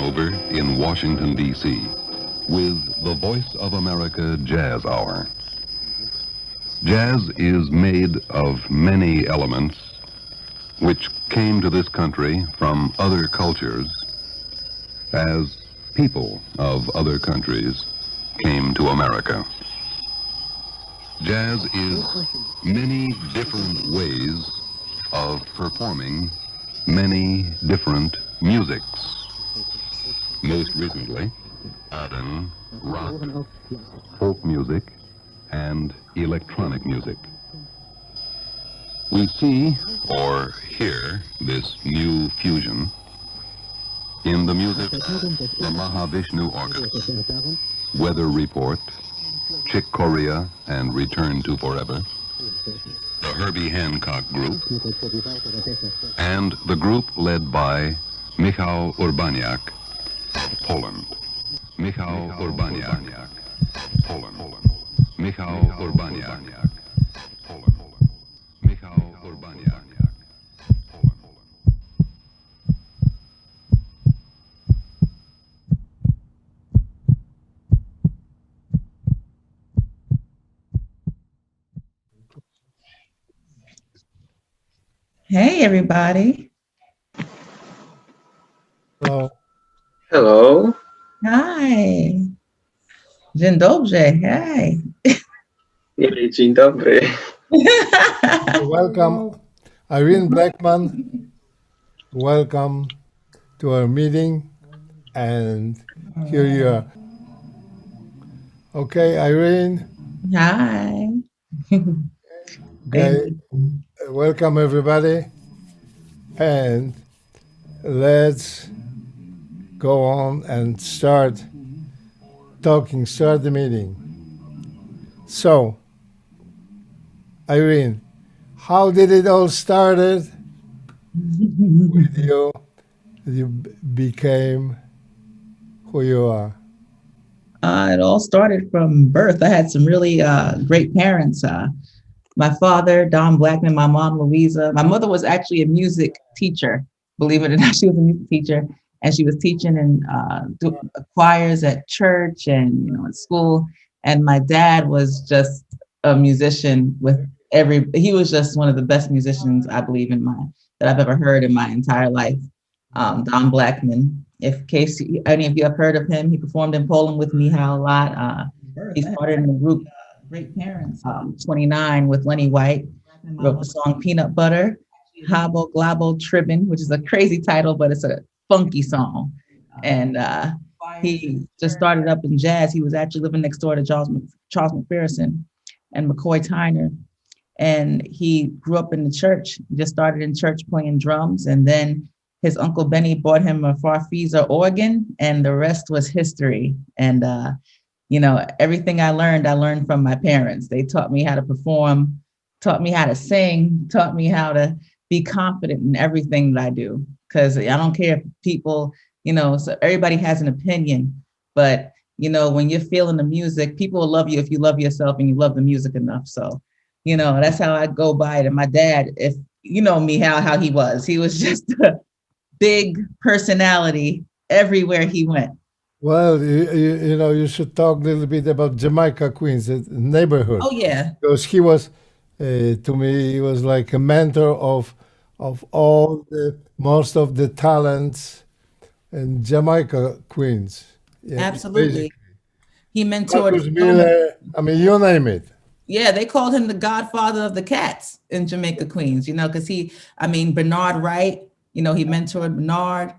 Hanover in Washington, D.C., with the Voice of America Jazz Hour. Jazz is made of many elements which came to this country from other cultures as people of other countries came to America. Jazz is many different ways of performing many different musics. Most recently, modern, rock, folk music, and electronic music. We see or hear this new fusion in the music of the Mahavishnu Orchestra, Weather Report, Chick Corea and Return to Forever, the Herbie Hancock Group, and the group led by Michał Urbaniak of Poland. Michał Urbaniak, Poland. Michał Urbaniak, Poland. Michał Urbaniak, Poland. Hey, everybody. Hello. Hello. Hi. Dzień dobry. Hi. Dzień dobry. Welcome, Irene Blackman. Welcome to our meeting. And here you are. Okay, Irene. Hi. Okay. Welcome, everybody. And let's go on and start the meeting. So, Irene, how did it all started with you? You became who you are. It all started from birth. I had some really great parents. My father, Don Blackman, my mom, Louisa. My mother was actually a music teacher. Believe it or not, she was a music teacher. And she was teaching in choirs at church and at school. And my dad was just a musician he was just one of the best musicians I believe that I've ever heard in my entire life. Don Blackman. In case any of you have heard of him, he performed in Poland with Michał a lot. He started in the group Great Parents, 29 with Lenny White. Wrote the song Peanut Butter, Hobble Globble Tribbin, which is a crazy title, but it's a funky song. And he just started up in jazz. He was actually living next door to Charles McPherson and McCoy Tyner. And he grew up in the church. He just started in church playing drums. And then his Uncle Benny bought him a Farfisa organ, and the rest was history. And, everything I learned from my parents. They taught me how to perform, taught me how to sing, taught me how to be confident in everything that I do. Because I don't care if people, so everybody has an opinion. But, when you're feeling the music, people will love you if you love yourself and you love the music enough. So, that's how I go by it. And my dad, if you know me, how he was just a big personality everywhere he went. Well, you should talk a little bit about Jamaica, Queens, the neighborhood. Oh, yeah. Because he was, to me, he was like a mentor of most of the talents in Jamaica, Queens. Yeah, absolutely. Basically. He mentored. Marcus Miller, you name it. Yeah, they called him the godfather of the cats in Jamaica, Queens, because Bernard Wright, he mentored Bernard.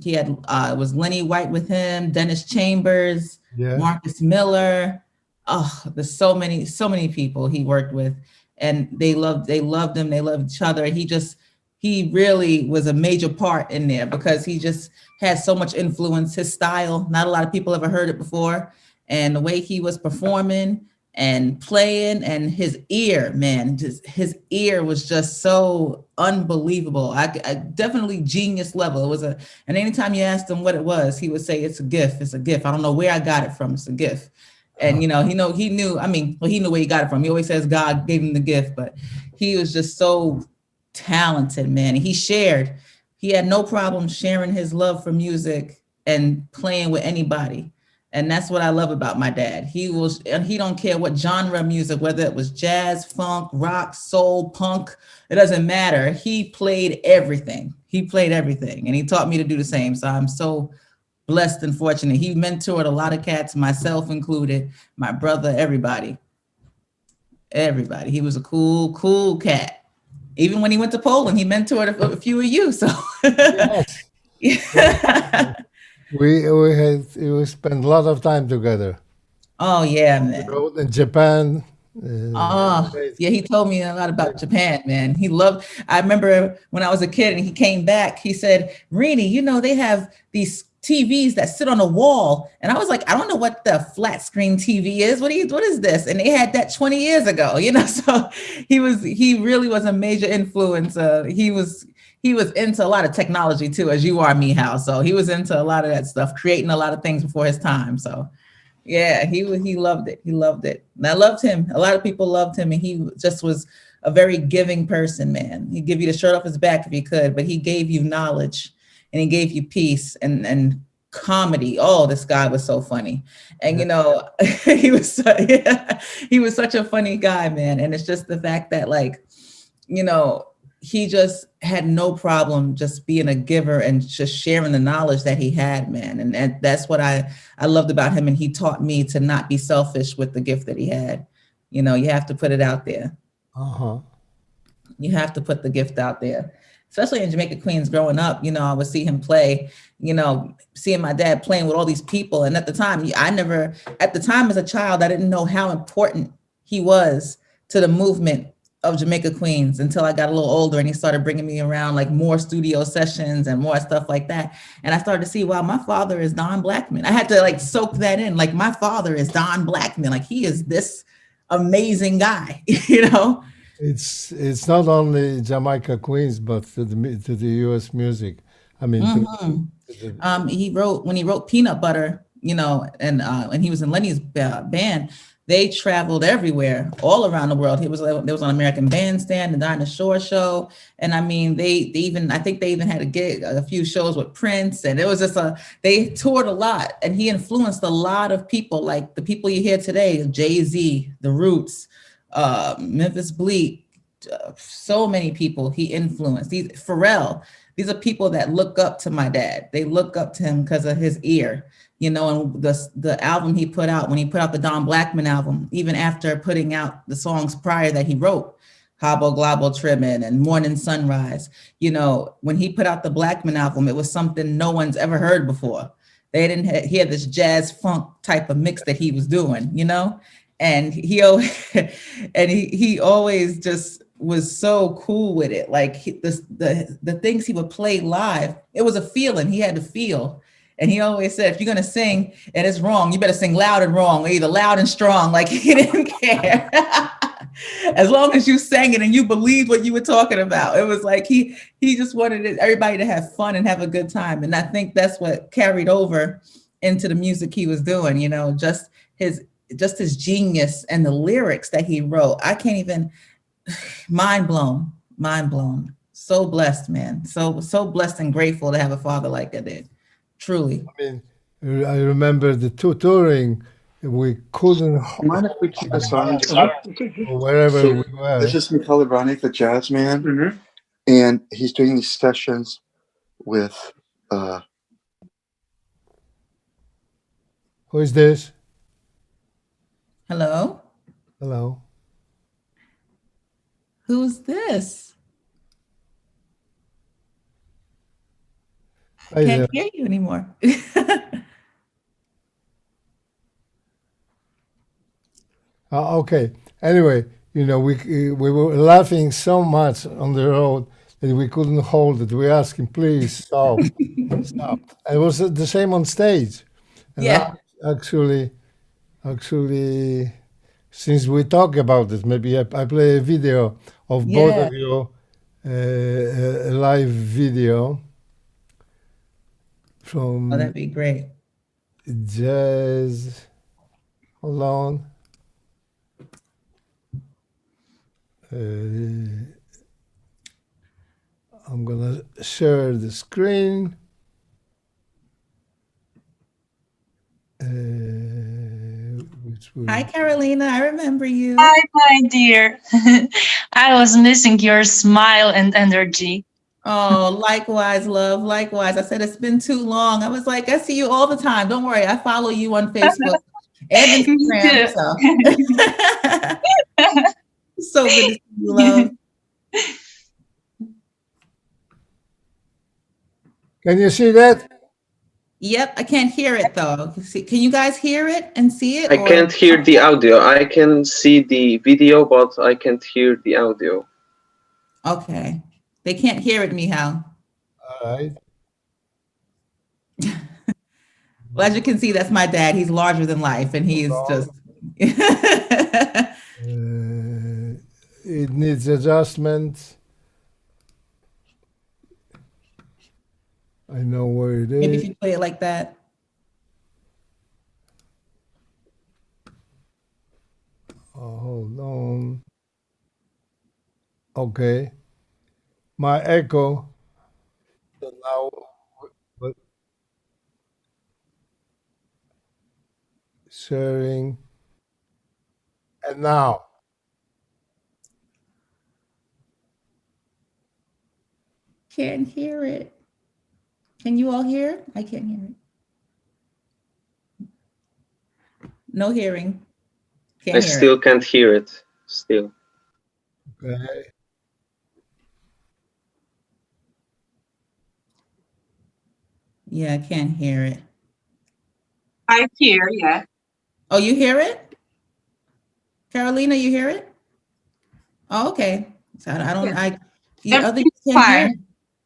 He had, was Lenny White with him, Dennis Chambers, Yeah. Marcus Miller. Oh, there's so many people he worked with, and they loved him. They loved each other. He really was a major part in there because he just had so much influence. His style, not a lot of people ever heard it before. And the way he was performing and playing, and his ear, man, his ear was just so unbelievable. I definitely genius level. It was and anytime you asked him what it was, he would say, it's a gift. It's a gift. I don't know where I got it from. It's a gift. And, he knew where he got it from. He always says God gave him the gift, but he was just so talented, man. He had no problem sharing his love for music and playing with anybody. And that's what I love about my dad. And he don't care what genre of music, whether it was jazz, funk, rock, soul, punk, it doesn't matter. He played everything. He played everything. And he taught me to do the same. So I'm so blessed and fortunate. He mentored a lot of cats, myself included, my brother, everybody. Everybody. He was a cool cat. Even when he went to Poland, he mentored a few of you. So Yes. yeah. We spent a lot of time together. Oh yeah, The man. road in Japan. Oh, Great. yeah, he told me a lot about Japan, man. I remember when I was a kid and he came back, he said, Rini, they have these TVs that sit on a wall. And I was like, I don't know what the flat screen TV is. What is this? And they had that 20 years ago, so he really was a major influence. He was into a lot of technology too, as you are, Mihal. So he was into a lot of that stuff, creating a lot of things before his time. So yeah, he loved it. He loved it. And I loved him. A lot of people loved him, and he just was a very giving person, man. He'd give you the shirt off his back if he could, but he gave you knowledge and he gave you peace and comedy. Oh, this guy was so funny. And he he was such a funny guy, man. And it's just the fact that you know, he just had no problem just being a giver and just sharing the knowledge that he had, man. And that's what I loved about him. And he taught me to not be selfish with the gift that he had. You have to put it out there. Uh-huh. You have to put the gift out there, especially in Jamaica Queens growing up. I would see him play, seeing my dad playing with all these people. And at the time, at the time as a child, I didn't know how important he was to the movement of Jamaica Queens until I got a little older and he started bringing me around like more studio sessions and more stuff like that. And I started to see, wow, my father is Don Blackman. I had to like soak that in. Like my father is Don Blackman. Like he is this amazing guy, It's not only Jamaica Queens, but to the U.S. music. I mean, Mhm. to the When he wrote Peanut Butter, and he was in Lenny's band. They traveled everywhere, all around the world. There was on American Bandstand, the Dinah Shore Show, and I mean, I think they even had a few shows with Prince, and it was they toured a lot, and he influenced a lot of people, like the people you hear today, Jay-Z, The Roots, Memphis Bleak, so many people he influenced. Pharrell. These are people that look up to my dad. They look up to him because of his ear, and the album he put out, when he put out the Don Blackman album, even after putting out the songs prior that he wrote, Hobble Globble Trimming and Morning Sunrise, when he put out the Blackman album, it was something no one's ever heard before. He had this jazz funk type of mix that he was doing, and he always just was so cool with it. Like the things he would play live, it was a feeling he had to feel. And he always said, if you're gonna sing and it's wrong, you better sing loud and wrong, or either loud and strong. Like he didn't care. As long as you sang it and you believed what you were talking about. It was like he just wanted everybody to have fun and have a good time. And I think that's what carried over into the music he was doing, just his genius and the lyrics that he wrote. I can't even, mind blown. So blessed, man. So blessed and grateful to have a father like that did. Truly. I mean, I remember the touring. We couldn't Mind if we keep a song? wherever So we this were. is Mikhail Ibranic, the jazz man, Mhm. and he's doing these sessions with Who is this? Hello? Hello. Who's this? Hi there. Can't hear you anymore. Okay. Anyway, we were laughing so much on the road that we couldn't hold it. We asked him, please stop, stop. And it was the same on stage. And Yeah. actually, since we talk about this, maybe I play a video of both Yeah. of you, a live video Oh, from that'd be great. Jazz. Hold on. I'm gonna share the screen. Hi, Carolina. I remember you. Hi, my dear. I was missing your smile and energy. Oh, likewise, love. Likewise. I said it's been too long. I was like, I see you all the time. Don't worry. I follow you on Facebook and Me Instagram. too. So, so good to see you, love. Can you see that? Yep, I can't hear it though. Can you guys hear it and see it? I can't hear the audio. I can see the video, but I can't hear the audio. Okay. They can't hear it, Mihal. All right. Well, as you can see, that's my dad. He's larger than life, and he's just. It needs adjustment. I know where it is. Maybe if you play it like that. Oh, hold on. Okay. My echo. So now, but sharing. And now. Can't hear it. Can you all hear? I can't hear it. No hearing. I still can't hear it. Still. Okay. Yeah, I can't hear it. I hear, yeah. Oh, you hear it? Carolina, you hear it? Oh, okay. So I don't, Yeah. other Everything's can't hear it? fine.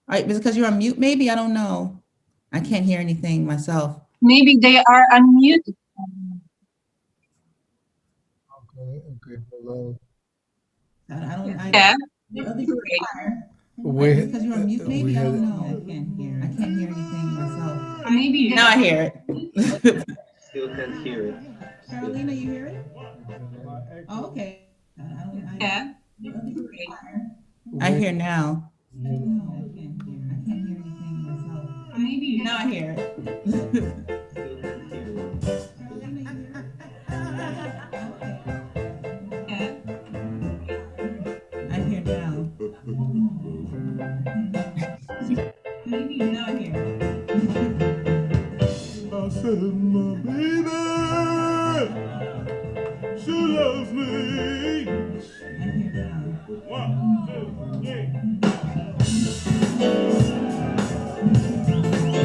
All right, because you're on mute, maybe? I don't know. I can't hear anything myself. Maybe they are unmuted. Okay, hello. Yeah. Because you're on mute, maybe? I don't know. I can't hear anything myself. Maybe Now I hear it. Still can't hear it. Carolina, you hear it? Oh, okay. Yeah. I hear now. No, I can't hear anything myself. Maybe Now I hear it. I hear now. Maybe now I hear it. I said, my baby, she loves me. I hear now. 1, 2, 3.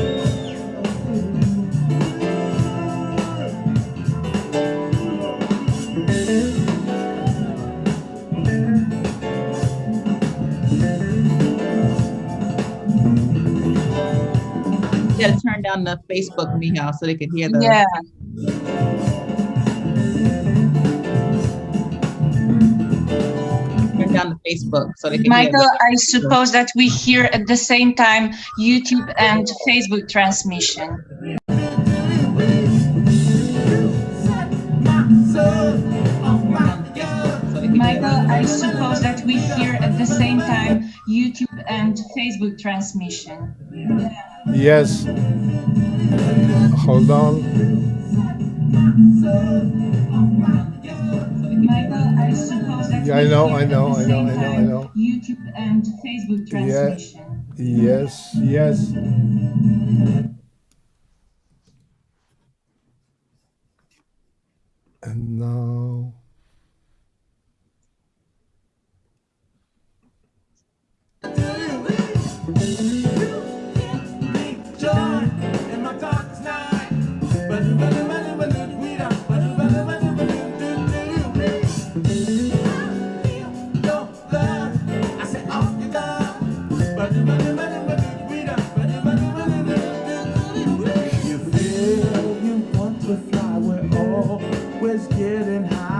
You gotta turn down the Facebook Mihal so they can hear the. Yeah. Turn down the Facebook so they can Michael, hear I suppose that we hear at the same time YouTube and Facebook transmission. Michael, I suppose that we hear at the same time YouTube and Facebook transmission. Yes. Hold on. Michael, I suppose that Yeah, I know. YouTube and Facebook transmission. Yes. And now. You feel you want to fly, we're always getting high.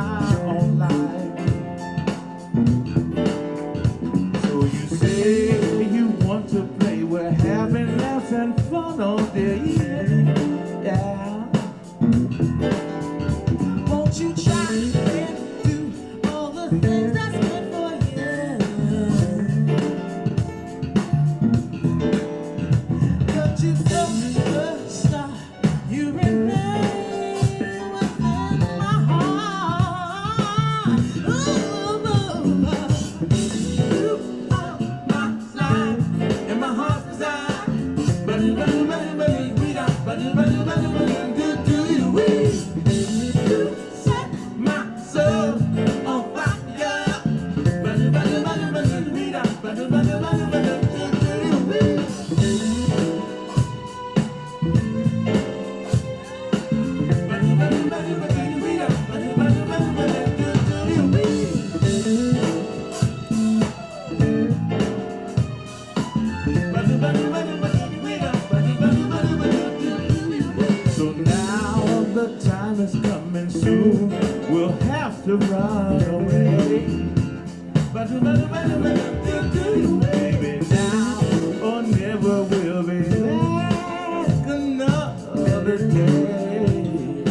Baby, now or never will be like another day.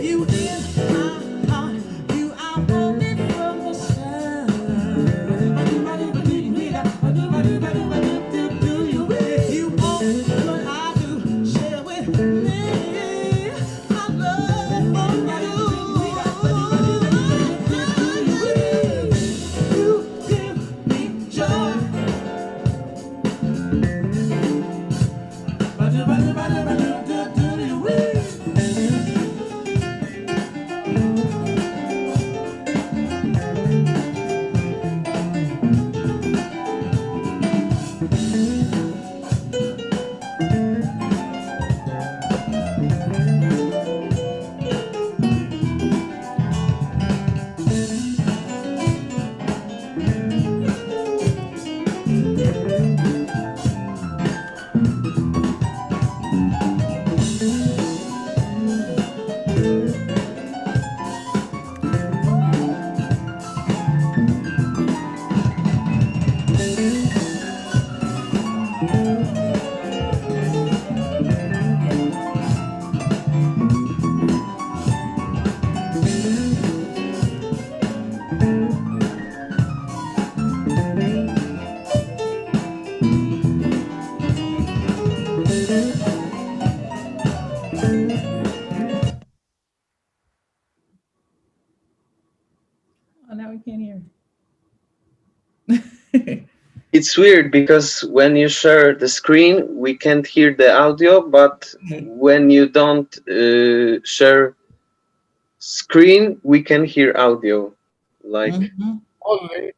You in my heart, you are wanted from the start. You want what I do, share with me. My love for you. You give me joy. Oh, now we can't hear. It's weird because when you share the screen, we can't hear the audio, but when you don't share screen, we can hear audio. Like, Only.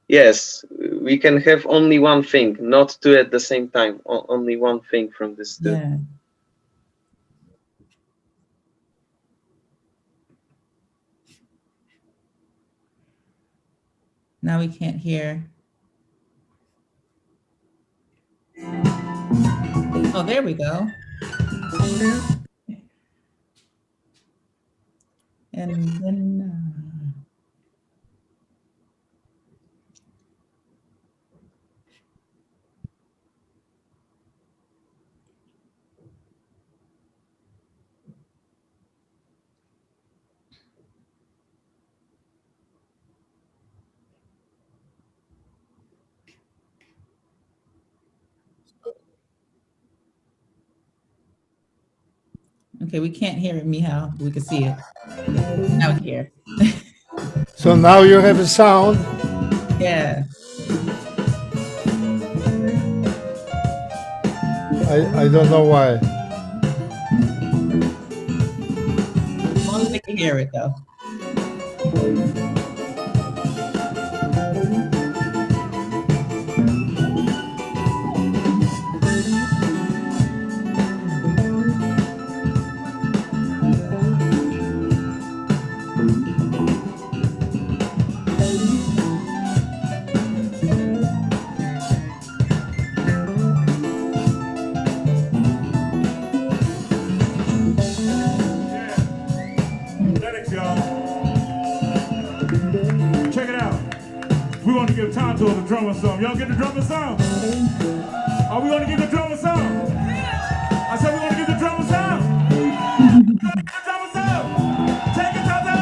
yes, we can have only one thing, not two at the same time. Only one thing from this two. Yeah. Now we can't hear. Oh, there we go. And then okay, we can't hear it, Mihal. We can see it. Now we hear. So now you have a sound. Yeah. I don't know why. As long as they can hear it, though. Athletics, y'all. Check it out. We want to give Tonto the drummer some. Y'all get the drummer some? Are we going to give the drummer some? I said we want to give the drummer some. The drummer some. Take it, Tonto.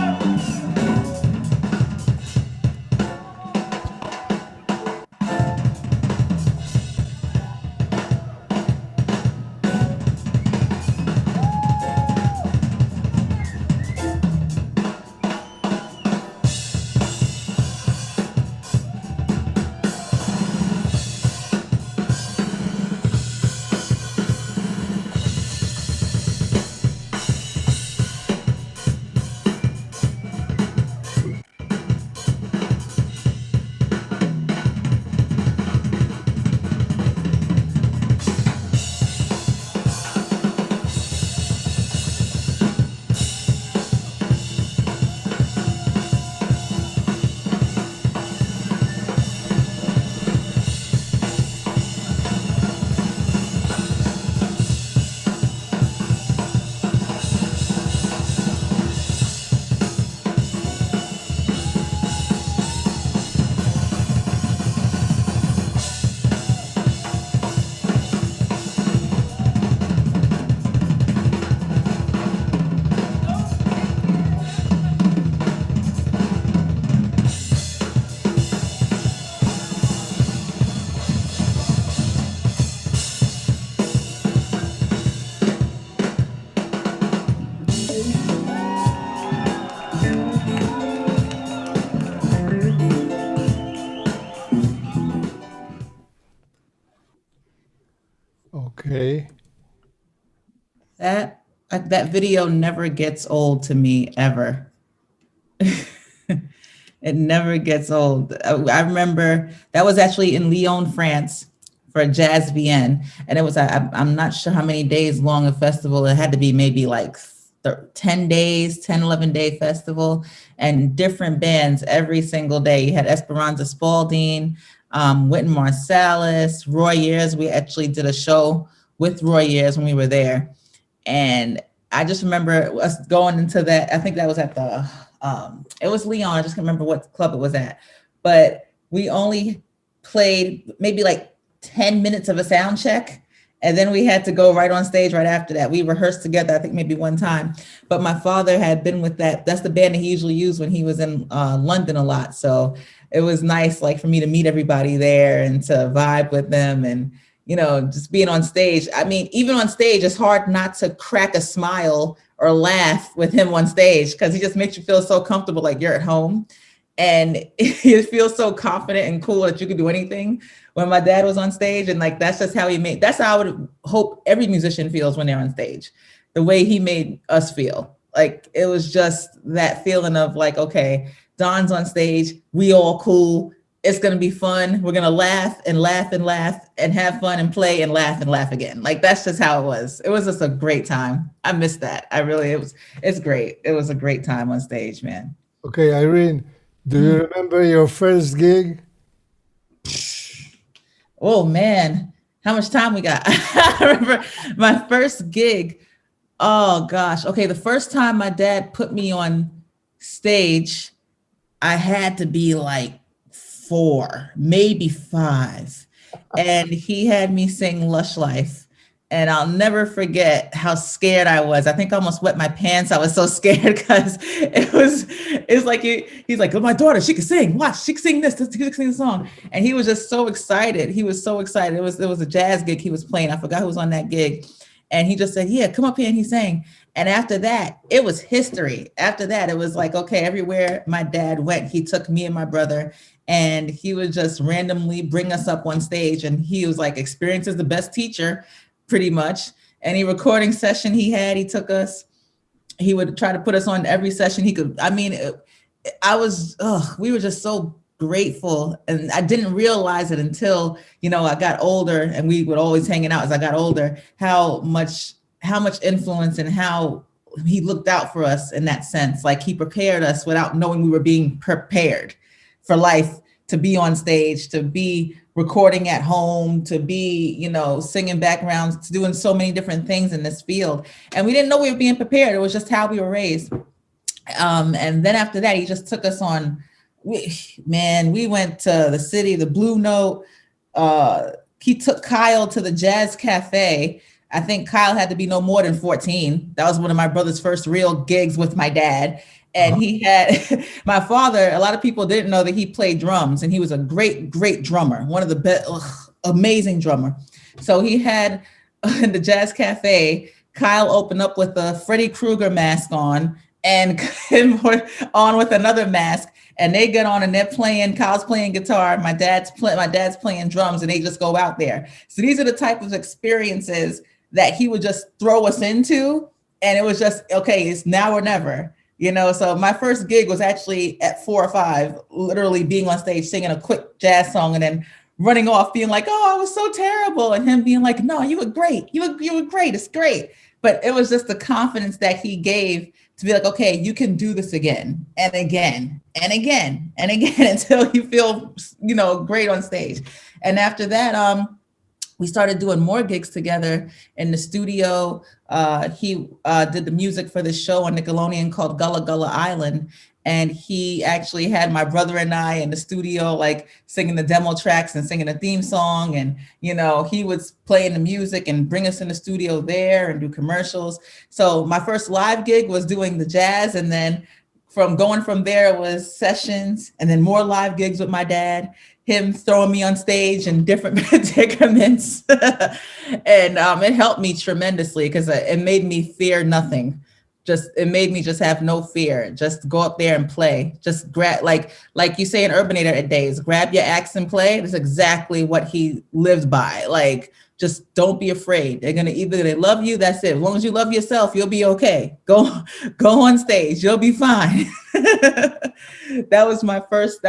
Okay. That video never gets old to me ever. It never gets old. I remember that was actually in Lyon, France for Jazz Vienne. And it was, I'm not sure how many days long a festival. It had to be maybe like 10 days, 10, 11-day festival, and different bands every single day. You had Esperanza Spalding, Wynton Marsalis, Roy Ayers. We actually did a show with Roy Ayers when we were there. And I just remember us going into that. I think that was at the, it was Lyon. I just can't remember what club it was at. But we only played maybe like 10 minutes of a sound check. And then we had to go right on stage right after that. We rehearsed together, I think maybe one time. But my father had been with that. That's the band that he usually used when he was in London a lot. So it was nice, like, for me to meet everybody there and to vibe with them and, you know, just being on stage. I mean, even on stage, it's hard not to crack a smile or laugh with him on stage because he just makes you feel so comfortable, like you're at home. And you feel so confident and cool that you can do anything. When my dad was on stage, and like, that's just how he made, that's how I would hope every musician feels when they're on stage, the way he made us feel. Like, it was just that feeling of like, okay, Don's on stage, we all cool. It's going to be fun. We're going to laugh and laugh and laugh and have fun and play and laugh again. Like, that's just how it was. It was just a great time. I missed that. It's great. It was a great time on stage, man. Okay, Irene, do you remember your first gig? Oh man, how much time we got? I remember my first gig. Oh gosh. Okay, the first time my dad put me on stage, I had to be like 4, maybe 5. And he had me sing Lush Life. And I'll never forget how scared I was. I think I almost wet my pants. I was so scared because it's like, he's like, oh, my daughter, she can sing. Watch, she can sing this, she can sing the song. And he was just so excited. He was so excited. It was a jazz gig he was playing. I forgot who was on that gig. And he just said, yeah, come up here. And he sang. And after that, it was history. After that, it was like, okay, everywhere my dad went, he took me and my brother, and he would just randomly bring us up on stage. And he was like, experience is the best teacher, pretty much. Any recording session he had, he took us. He would try to put us on every session he could. I mean, we were just so grateful. And I didn't realize it until, you know, I got older, and we would always hanging out as I got older, how much influence and how he looked out for us in that sense. Like, he prepared us without knowing we were being prepared for life, to be on stage, to be recording at home, to be, you know, singing backgrounds, to doing so many different things in this field. And we didn't know we were being prepared. It was just how we were raised. And then after that, he just took us on, we went to the city, the Blue Note. He took Kyle to the Jazz Cafe. I think Kyle had to be no more than 14. That was one of my brother's first real gigs with my dad. And he had, my father, a lot of people didn't know that he played drums, and he was a great, great drummer, one of the best, amazing drummer. So he had, in the Jazz Cafe, Kyle opened up with a Freddy Krueger mask on, and him on with another mask. And they get on and they're playing, Kyle's playing guitar, my dad's playing drums, and they just go out there. So these are the type of experiences that he would just throw us into. And it was just, okay, it's now or never. You know, so my first gig was actually at 4 or 5, literally being on stage, singing a quick jazz song, and then running off being like, oh, I was so terrible. And him being like, no, you were great. You were great. It's great. But it was just the confidence that he gave to be like, okay, you can do this again and again and again and again until you feel, you know, great on stage. And after that, we started doing more gigs together in the studio. He did the music for this show on Nickelodeon called Gullah Gullah Island. And he actually had my brother and I in the studio, like singing the demo tracks and singing a theme song. And, you know, he was playing the music and bring us in the studio there and do commercials. So my first live gig was doing the jazz. And then from there was sessions, and then more live gigs with my dad, him throwing me on stage in different predicaments. And it helped me tremendously because it made me fear nothing. It made me just have no fear. Just go up there and play. Just grab, like you say in Urbanator days, grab your axe and play. That's exactly what he lived by. Like, Just don't be afraid. They're gonna either they love you, that's it. As long as you love yourself, you'll be okay. Go on stage, you'll be fine. That was my first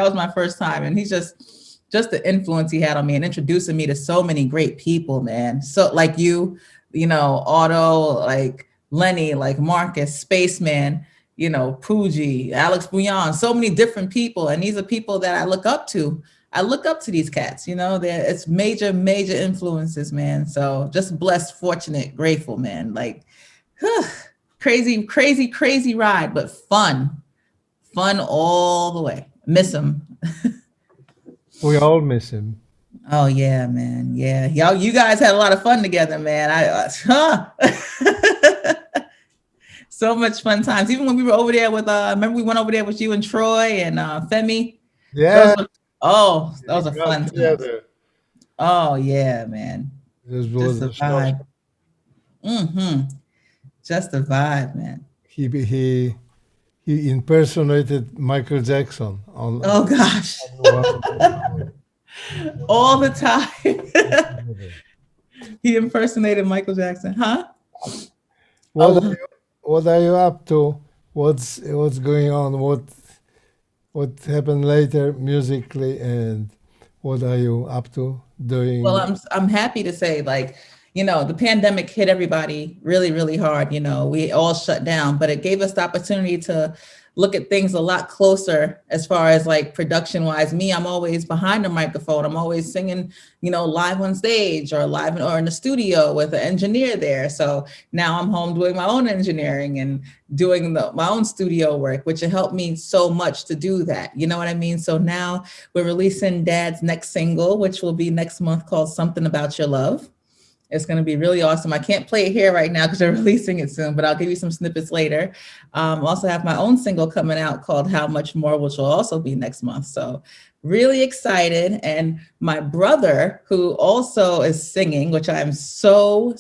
time. And he's just the influence he had on me and introducing me to so many great people, man. So like you know, Otto, like Lenny, like Marcus, Spaceman, you know, Pooji, Alex Bouillon, so many different people. And these are people that I look up to. I look up to these cats, you know, it's major, major influences, man. So just blessed, fortunate, grateful, man. Like, crazy, crazy, crazy ride, but fun all the way. Miss him. We all miss him. Oh yeah, man. Yeah. Y'all, you guys had a lot of fun together, man. So much fun times. Even when we were over there with, remember we went over there with you and Troy and Femi? Yeah. That was a fun time. Oh yeah, man. This was just a vibe. Just a vibe, man. He impersonated Michael Jackson on. Oh gosh. All the time. He impersonated Michael Jackson, huh? What are you up to? What's going on? What happened later musically, and what are you up to doing? Well, I'm happy to say, like, you know, the pandemic hit everybody really, really hard. You know, we all shut down, but it gave us the opportunity to look at things a lot closer as far as like production wise. Me, I'm always behind the microphone. I'm always singing, you know, live on stage or in the studio with an engineer there. So now I'm home doing my own engineering and doing my own studio work, which helped me so much to do that. You know what I mean? So now we're releasing Dad's next single, which will be next month, called Something About Your Love. It's going to be really awesome. I can't play it here right now because they're releasing it soon, but I'll give you some snippets later. Also have my own single coming out called How Much More, which will also be next month. So really excited. And my brother, who also is singing, which I'm so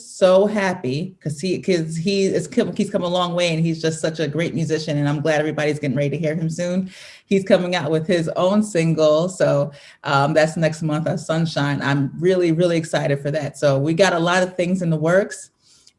happy because he's come a long way and he's just such a great musician. And I'm glad everybody's getting ready to hear him soon. He's coming out with his own single. So that's next month, Sunshine. I'm really, really excited for that. So we got a lot of things in the works.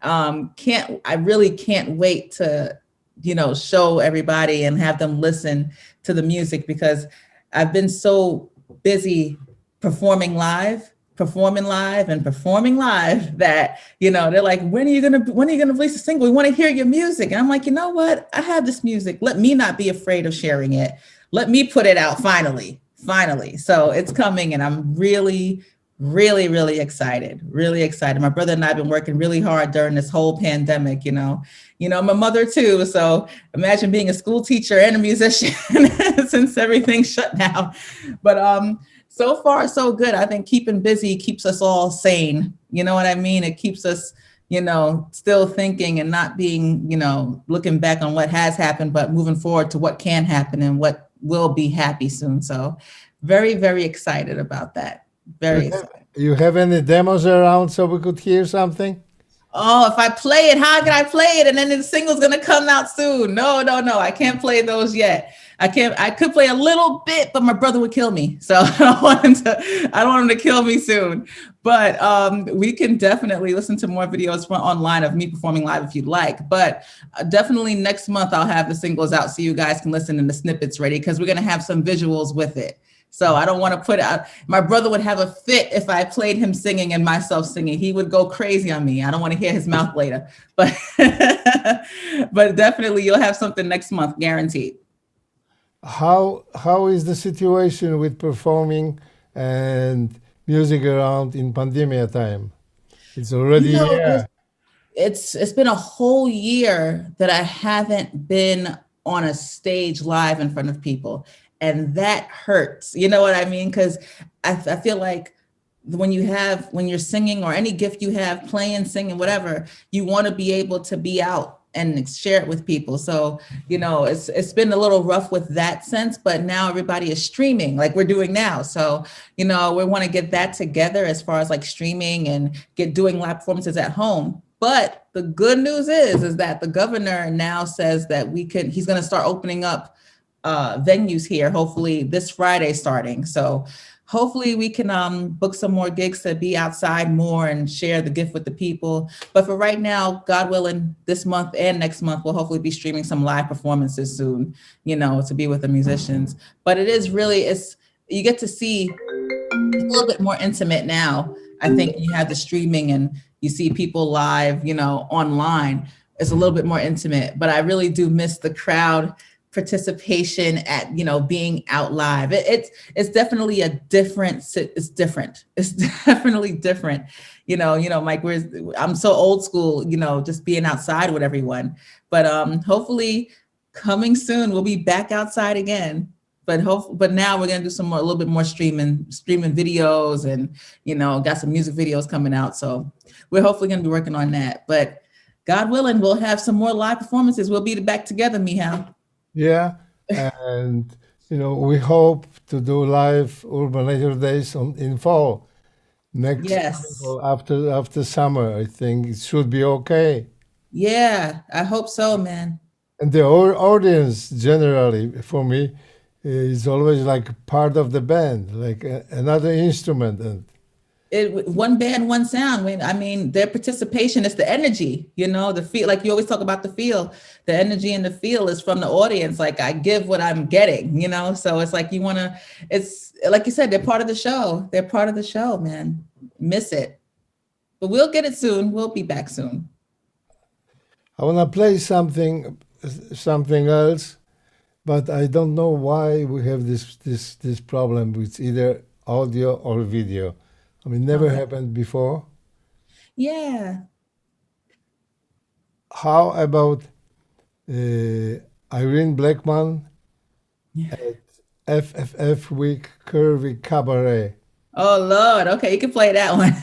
I really can't wait to, you know, show everybody and have them listen to the music, because I've been so busy performing live that, you know, they're like, when are you gonna release a single? We want to hear your music. And I'm like, you know what? I have this music. Let me not be afraid of sharing it. Let me put it out finally. So it's coming, and I'm really, really, really excited. Really excited. My brother and I have been working really hard during this whole pandemic, you know. I'm a mother too. So imagine being a school teacher and a musician since everything's shut down. But so far, so good. I think keeping busy keeps us all sane. You know what I mean? It keeps us, you know, still thinking and not being, you know, looking back on what has happened, but moving forward to what can happen and what will be happy soon. So very, very excited about that. Very excited. You have any demos around so we could hear something? Oh, if I play it, how can I play it? And then the single's gonna come out soon. No, I can't play those yet. I could play a little bit, but my brother would kill me. So I don't want him to kill me soon. But we can definitely listen to more videos from online of me performing live if you'd like. But definitely next month I'll have the singles out so you guys can listen and the snippets ready, because we're gonna have some visuals with it. So I don't want to put out, my brother would have a fit if I played him singing and myself singing. He would go crazy on me. I don't want to hear his mouth later, but definitely you'll have something next month, guaranteed. How is the situation with performing and music around in pandemic time? It's already a year. It's been a whole year that I haven't been on a stage live in front of people. And that hurts, you know what I mean? Because I feel like when you're singing, or any gift you have, playing, singing, whatever, you want to be able to be out and share it with people. So, you know, it's been a little rough with that sense, but now everybody is streaming like we're doing now. So, you know, we want to get that together as far as like streaming and doing live performances at home. But the good news is that the governor now says that he's going to start opening up venues here, hopefully this Friday starting. So hopefully we can book some more gigs to be outside more and share the gift with the people. But for right now, God willing, this month and next month, we'll hopefully be streaming some live performances soon, to be with the musicians. But it is really, you get to see a little bit more intimate now. I think you have the streaming and you see people live, online. It's a little bit more intimate, but I really do miss the crowd participation at, being out live. It's definitely it's different. It's definitely different. Mike, I'm so old school, just being outside with everyone. But hopefully coming soon, we'll be back outside again. But now we're gonna do a little bit more streaming videos, and got some music videos coming out. So we're hopefully gonna be working on that. But God willing, we'll have some more live performances. We'll be back together, Mihal. Yeah, and we hope to do live Urban Leisure Days in fall next Yes. fall after summer. I think it should be okay. Yeah, I hope so, man. And the audience generally, for me, is always like part of the band, like another instrument. And One band, one sound. Their participation is the energy, the feel. Like you always talk about the feel. The energy and the feel is from the audience. Like I give what I'm getting, So it's like it's like you said, they're part of the show. They're part of the show, man. Miss it. But we'll get it soon. We'll be back soon. I want to play something else, but I don't know why we have this problem with either audio or video. Never happened before. Yeah. How about Irene Blackman at FFF Week Curvy Cabaret? Oh, Lord. Okay, you can play that one.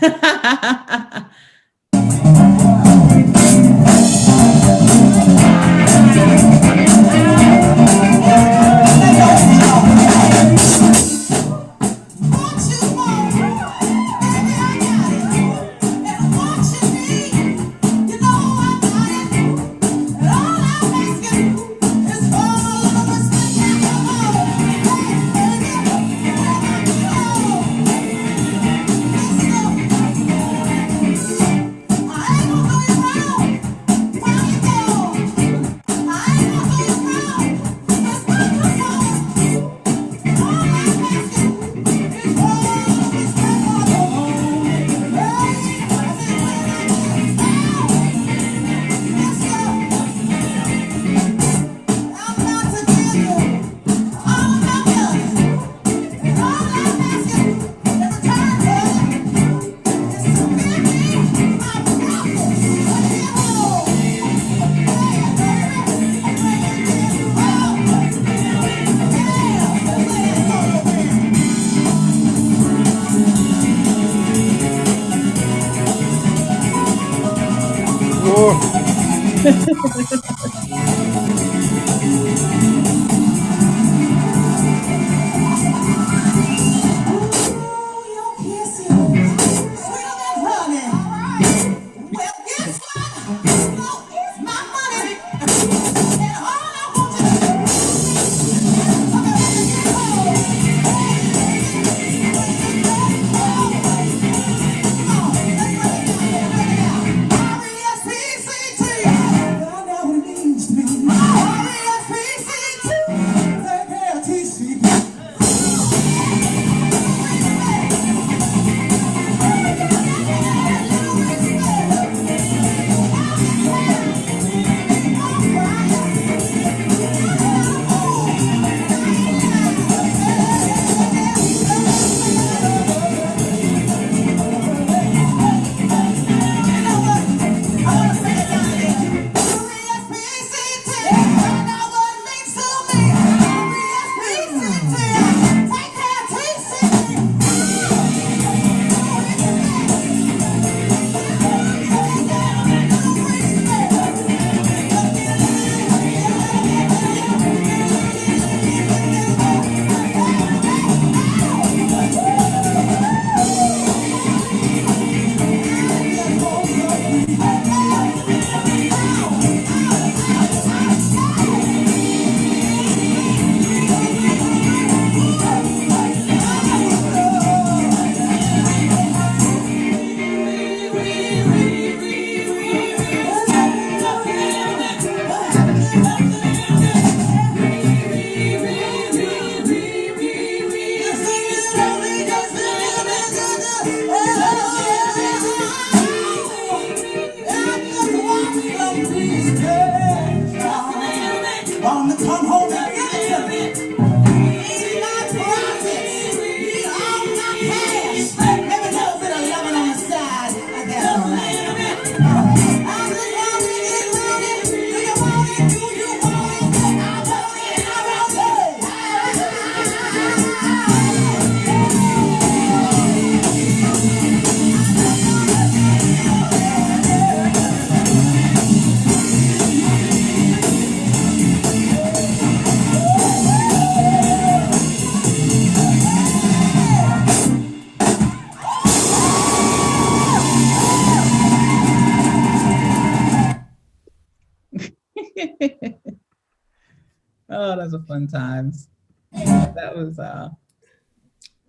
Oh, those are fun times. That was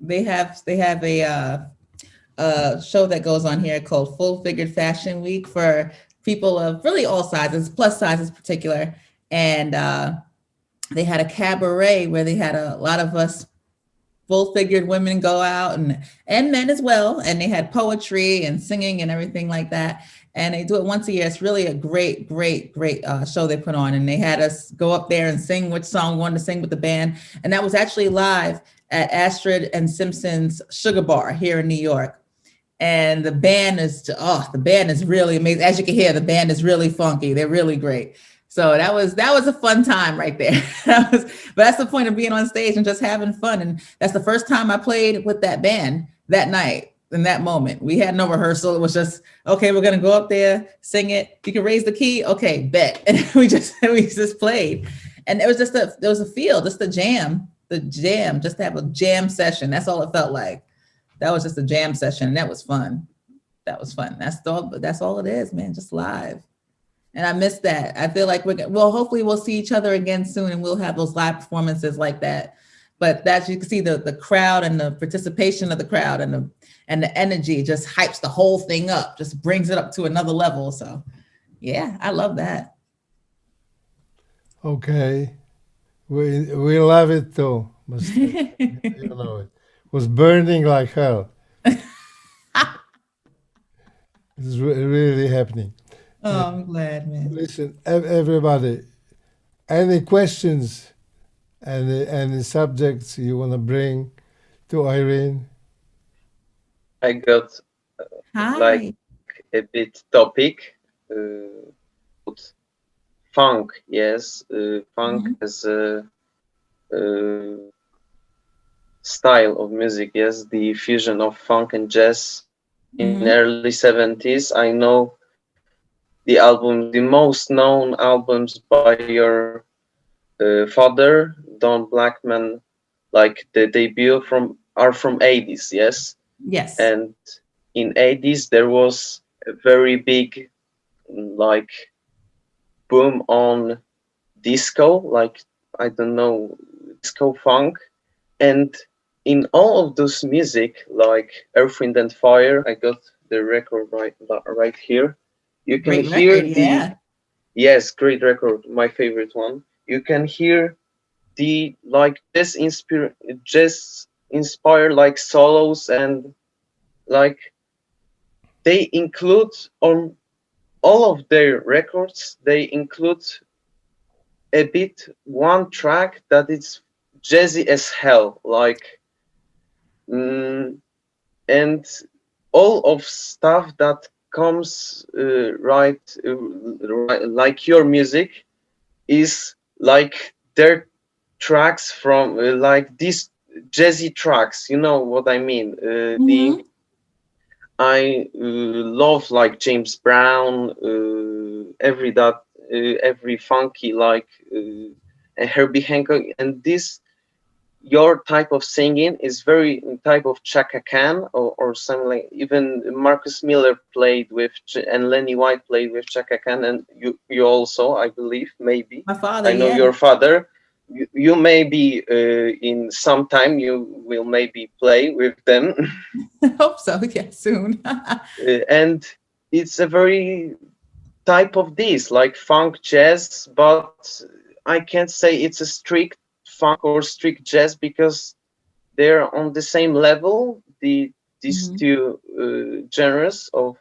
they have a show that goes on here called Full Figured Fashion Week for people of really all sizes, plus sizes particular. And they had a cabaret where they had a lot of us full figured women go out and men as well. And they had poetry and singing and everything like that. And they do it once a year. It's really a great show they put on. And they had us go up there and sing which song we wanted to sing with the band. And that was actually live at Astrid and Simpson's Sugar Bar here in New York. And the band is really amazing. As you can hear, the band is really funky. They're really great. So that was a fun time right there. But that's the point of being on stage and just having fun. And that's the first time I played with that band that night. In that moment, we had no rehearsal. It was just, okay, we're gonna go up there, sing it. You can raise the key, okay, bet. And we just played. And it was just a feel, just the jam, just to have a jam session. That's all it felt like. That was just a jam session, and that was fun. That's all it is, man, just live. And I miss that. I feel like hopefully we'll see each other again soon, and we'll have those live performances like that. But that you can see the crowd and the participation of the crowd and the energy just hypes the whole thing up, just brings it up to another level. So yeah, I love that. Okay. We love it too. You know it. Was burning like hell. It's really happening. Oh, I'm glad, man. Listen, everybody, any questions, any subjects you want to bring to Irene? I got Hi. like a bit topic. Funk, yes. Funk as a style of music, yes. The fusion of funk and jazz in early 70s. I know the most known albums by your father, Don Blackman, like the debut are from 80s, yes? Yes. And in 80s there was a very big like boom on disco, like I don't know, disco funk. And in all of those music, like Earth, Wind and Fire, I got the record right here. You can Great hear record, yes, great record, my favorite one. You can hear the like jazz inspired like solos, and like they include on all of their records, they include a bit one track that is jazzy as hell, like and all of stuff that comes right, like your music is like their tracks from like these jazzy tracks, you know what I mean. I love like James Brown, every funky like Herbie Hancock, and this your type of singing is very type of Chaka Khan or something like. Even Marcus Miller played with and Lenny White played with Chaka Khan, and you also, I believe, maybe. My father, I know your father. You maybe in some time you will maybe play with them. I hope so. Yeah, soon. And it's a very type of this like funk jazz, but I can't say it's a strict funk or strict jazz because they're on the same level. These two genres of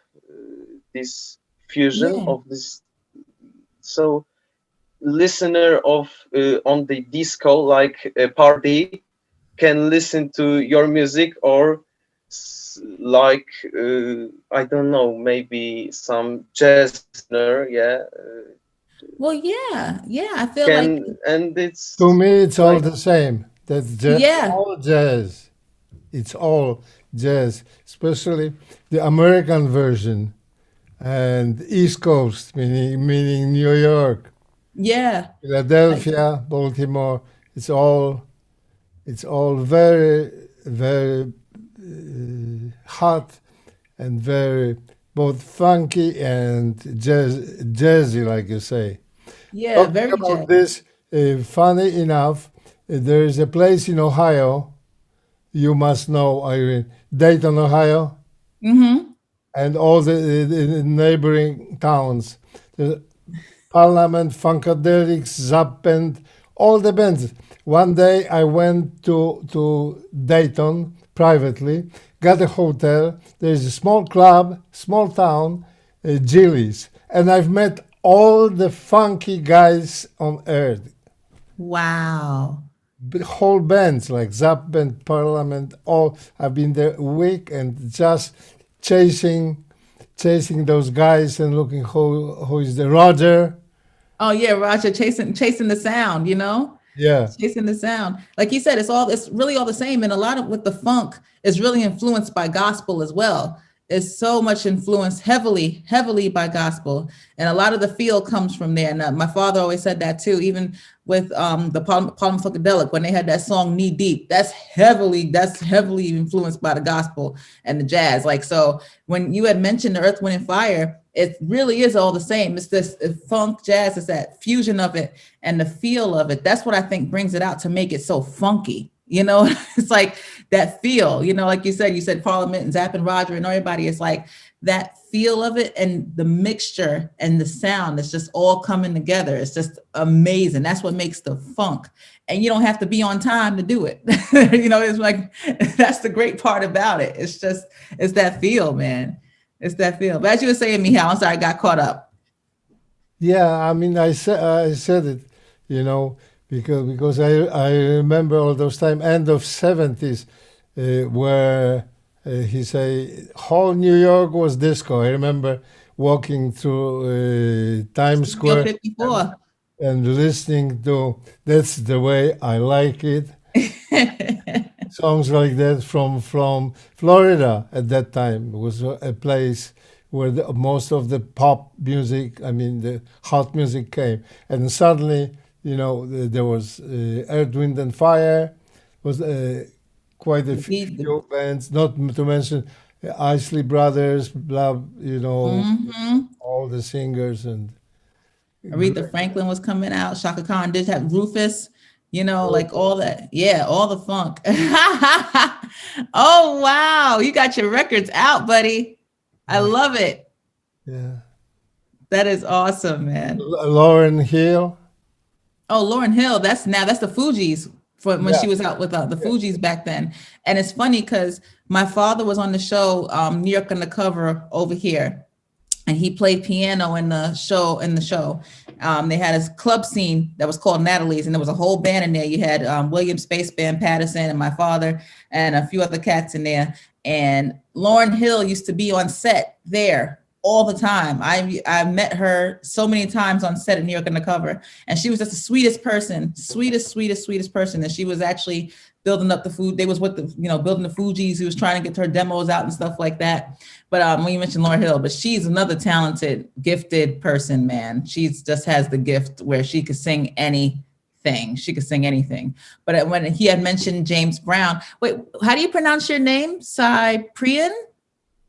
this fusion of this. So listener of on the disco like a party can listen to your music, or like I don't know, maybe some jazz listener, well, yeah, I feel can, like, and it's To me, it's all like, the same. That's all jazz. It's all jazz, especially the American version and East Coast, meaning New York, Philadelphia, Baltimore. It's all very, very hot and very both funky and jazzy, like you say. Yeah, Talking about this, funny enough, there is a place in Ohio, you must know, Irene, Dayton, Ohio, Mm-hmm. and all the neighboring towns. The Parliament, Funkadelic, Zap Band, all the bands. One day I went to Dayton privately, got a hotel. There's a small club, small town, Gillies, and I've met all the funky guys on earth. Wow. Whole bands like Zap Band, Parliament, all. I've been there a week and just chasing those guys and looking who is the Roger. Oh yeah, Roger, chasing the sound, you know? Yeah, Chasing the sound. Like you said, it's really all the same. And a lot of with the funk is really influenced by gospel as well. It's so much influenced heavily by gospel. And a lot of the feel comes from there. And my father always said that too, even with the Palm Funkadelic, when they had that song Knee Deep, that's heavily influenced by the gospel and the jazz. Like, so when you had mentioned the Earth, Wind and Fire, it really is all the same. It's this funk jazz, it's that fusion of it and the feel of it. That's what I think brings it out to make it so funky. You know, it's like that feel, you know, like you said Parliament and Zapp and Roger and everybody. It's like that feel of it and the mixture and the sound. It's just all coming together. It's just amazing. That's what makes the funk. And you don't have to be on time to do it. You know, it's like, that's the great part about it. It's that feel, man. It's that feel. But as you were saying, Michal, I'm sorry, I got caught up. yeah. I mean, I said it, you know, because I remember all those time, end of 70s, where he say whole New York was disco. I remember walking through Times Studio Square 54. and listening to "That's the Way I Like It." Songs like that from Florida at that time. It was a place where most of the pop music, I mean the hot music came, and suddenly, you know, there was Earth, Wind and Fire, was quite a few bands, not to mention Isley Brothers, blah, you know, Mhm. all the singers and Aretha Franklin was coming out. Shaka Khan did have Rufus, you know, like all that. Yeah, all the funk. Oh, wow. You got your records out, buddy. I love it. yeah. That is awesome, man. Lauren Hill. Oh, Lauryn Hill, that's the Fugees for when Yeah. she was out with the Fugees back then. And it's funny because my father was on the show, New York Undercover over here, and he played piano in the show. They had a club scene that was called Natalie's, and there was a whole band in there. You had William Space Band Patterson and my father and a few other cats in there. And Lauryn Hill used to be on set there all the time. I met her so many times on set at New York Undercover, and she was just the sweetest person, sweetest person. And she was actually building up the food. They was with the, you know, building the Fugees. He was trying to get her demos out and stuff like that. But when you mentioned Lauryn Hill, but she's another talented, gifted person, man. She just has the gift where she could sing anything. She could sing anything. But when he had mentioned James Brown, wait, how do you pronounce your name? Cyprian?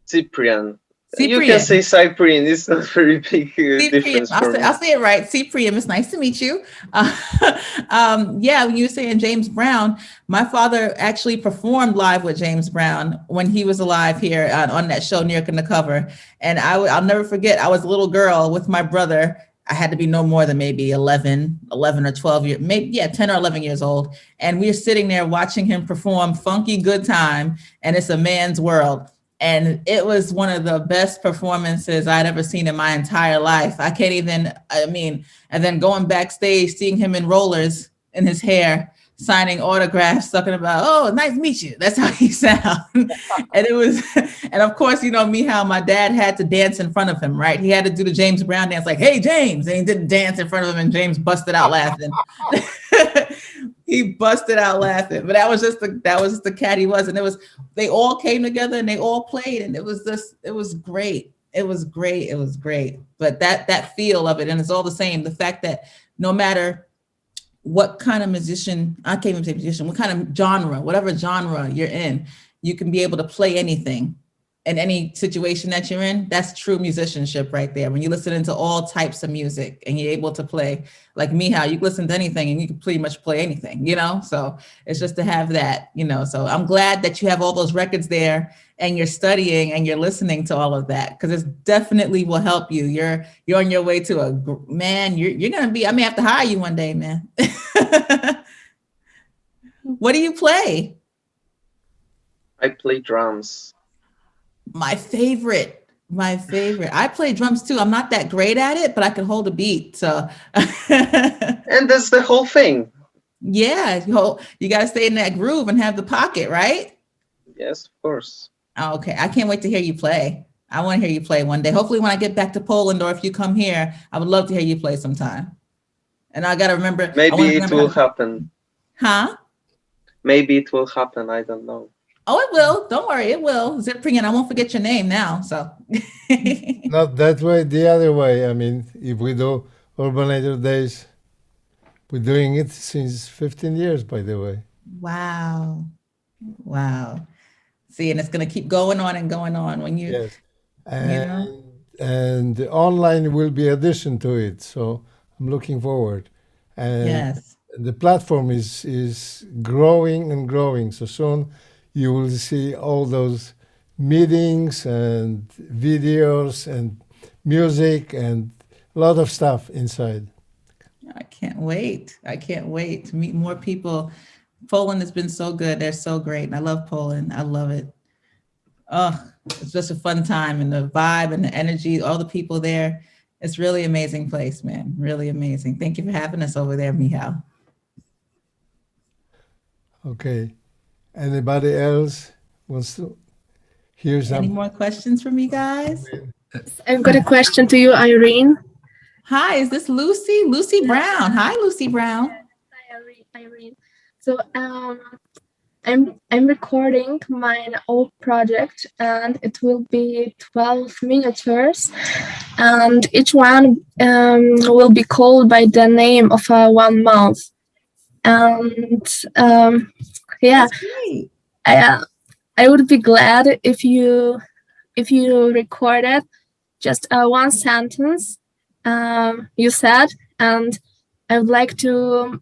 Cyprian. You Cyprian. can say Cyprian. It's not very big difference for me. I'll say it right. Cyprian. It's nice to meet you. Yeah, when you were saying James Brown, my father actually performed live with James Brown when he was alive here on that show, New York Undercover. And I'll never forget, I was a little girl with my brother. I had to be no more than maybe 11 or 12 years, maybe, yeah, 10 or 11 years old. And we were sitting there watching him perform Funky Good Time and It's a Man's World. And it was one of the best performances I'd ever seen in my entire life. And then going backstage, seeing him in rollers in his hair, signing autographs, talking about, oh, nice to meet you. That's how he sounds. And of course, you know me, how my dad had to dance in front of him, right? He had to do the James Brown dance, like, hey, James. And he did dance in front of him, and James busted out laughing. He busted out laughing. But that was just the cat he was. And they all came together and they all played. And it was great. It was great. But that feel of it, and it's all the same. The fact that no matter what kind of musician, I can't even say musician, what kind of genre, whatever genre you're in, you can be able to play anything in any situation that you're in. That's true musicianship right there. When you listen into all types of music and you're able to play, like me, how you listen to anything and you can pretty much play anything, so it's just to have that, so I'm glad that you have all those records there and you're studying and you're listening to all of that, because it definitely will help you. You're on your way to you're going to be, I may have to hire you one day, man. What do you play? I play drums. My favorite. I play drums too. I'm not that great at it, but I can hold a beat. So, and that's the whole thing. Yeah, you got to stay in that groove and have the pocket, right? Yes, of course. Oh, okay, I can't wait to hear you play. I want to hear you play one day. Hopefully, when I get back to Poland, or if you come here, I would love to hear you play sometime. And I got to remember. Maybe it will happen. Huh? Maybe it will happen. I don't know. Oh, it will. Don't worry, it will. Zipring, and I won't forget your name now. So. Not that way, the other way. I mean, if we do Urbanator Days, we're doing it since 15 years, by the way. Wow. See, and it's going to keep going on and going on when you. Yes. And the online will be addition to it. So I'm looking forward. And yes. The platform is growing and growing. So soon you will see all those meetings and videos and music and a lot of stuff inside. I can't wait to meet more people. Poland has been so good. They're so great. And I love Poland. I love it. Oh, it's just a fun time, and the vibe and the energy, all the people there. It's really amazing place, man. Really amazing. Thank you for having us over there, Michał. Okay. Anybody else wants to hear something? Any more questions for me, guys? I've got a question to you, Irene. Hi, is this Lucy? Lucy Brown. Hi, Lucy Brown. Hi, Irene. So I'm recording my old project, and it will be 12 miniatures, and each one will be called by the name of one month. And yeah, I would be glad if you recorded just one sentence you said, and I would like to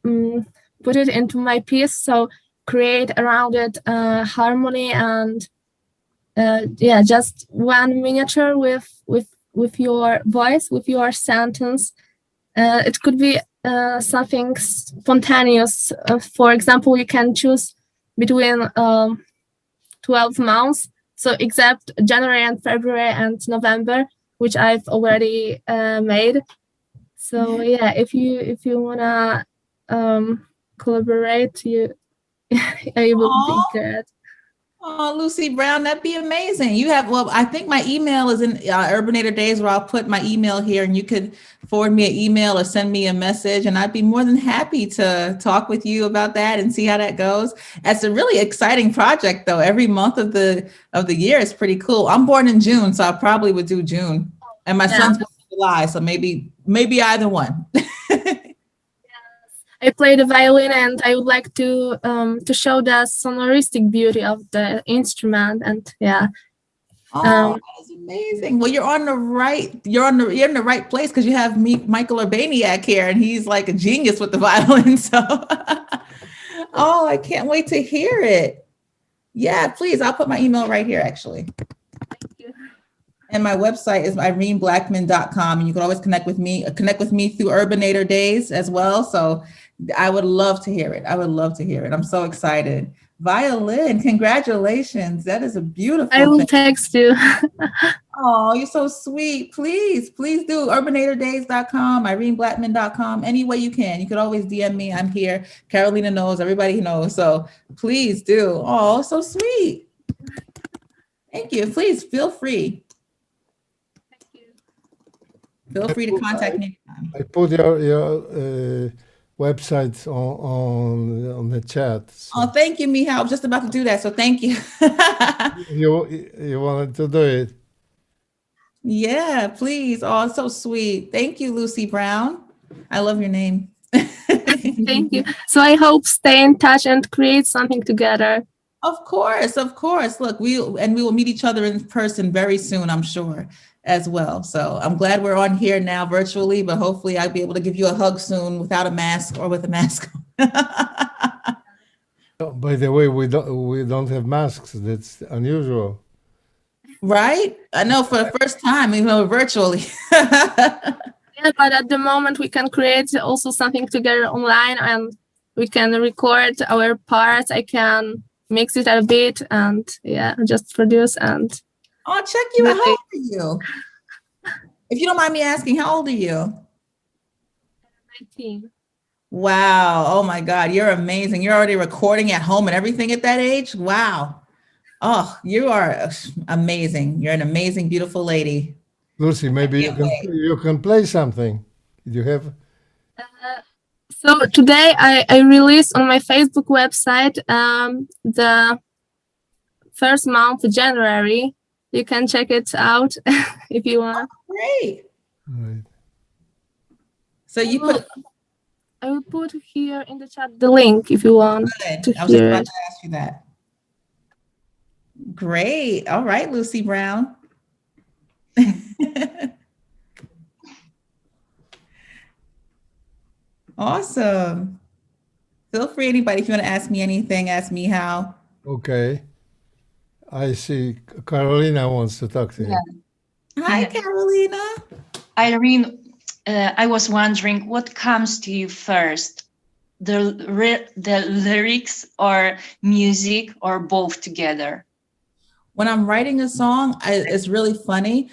put it into my piece. So create around it harmony and just one miniature with your voice, with your sentence. It could be something spontaneous. For example, you can choose between 12 months, so except January and February and November, which I've already made. So yeah, if you wanna collaborate, I will be good. Oh, Lucy Brown, that'd be amazing. I think my email is in Urbanator Days, where I'll put my email here, and you could forward me an email or send me a message, and I'd be more than happy to talk with you about that and see how that goes. That's a really exciting project, though. Every month of the year is pretty cool. I'm born in June, so I probably would do June, and my son's born in July, so maybe either one. I play the violin, and I would like to show the sonoristic beauty of the instrument, and yeah. That's amazing. Well, you're in the right place, because you have Michael Urbaniak here, and he's like a genius with the violin. So, I can't wait to hear it. Yeah, please. I'll put my email right here, actually. Thank you. And my website is ireneblackman.com, and you can always connect with me through Urbanator Days as well. So I would love to hear it. I'm so excited. Violin, congratulations. That is a beautiful I will thing. text you. Oh, you're so sweet. Please do. Urbanatordays.com, ireneblackman.com, any way you can. You could always DM me. I'm here. Carolina knows. Everybody knows. So please do. Oh, so sweet. Thank you. Please feel free. Thank you. Feel free to contact me anytime. I put your website on the chat. So. Oh, thank you, Michał. I was just about to do that, so thank you. You wanted to do it? Yeah, please. Oh, it's so sweet. Thank you, Lucy Brown. I love your name. Thank you. So I hope stay in touch and create something together. Of course, of course. Look, we will meet each other in person very soon, I'm sure, as well. So I'm glad we're on here now virtually, but hopefully I'll be able to give you a hug soon without a mask or with a mask. Oh, by the way, we don't have masks. That's unusual. Right? I know, for the first time, even though virtually. Yeah, but at the moment we can create also something together online, and we can record our parts. I can mix it a bit and just produce and. Oh, check you out. How old are you? If you don't mind me asking, how old are you? 19. Wow. Oh my God. You're amazing. You're already recording at home and everything at that age. Wow. Oh, you are amazing. You're an amazing, beautiful lady. Lucy, maybe you can play something. Do you have? So today I released on my Facebook website the first month, January. You can check it out if you want. Oh, great. Right. So you put. I will put here in the chat the link if you want to I was just hear about it. to ask you that. Great. All right, Lucy Brown. Awesome. Feel free, anybody, if you want to ask me anything, ask me how. Okay. I see Carolina wants to talk to you. Hi, Yeah. Carolina. Irene, I was wondering what comes to you first, the lyrics or music or both together? When I'm writing a song, it's really funny.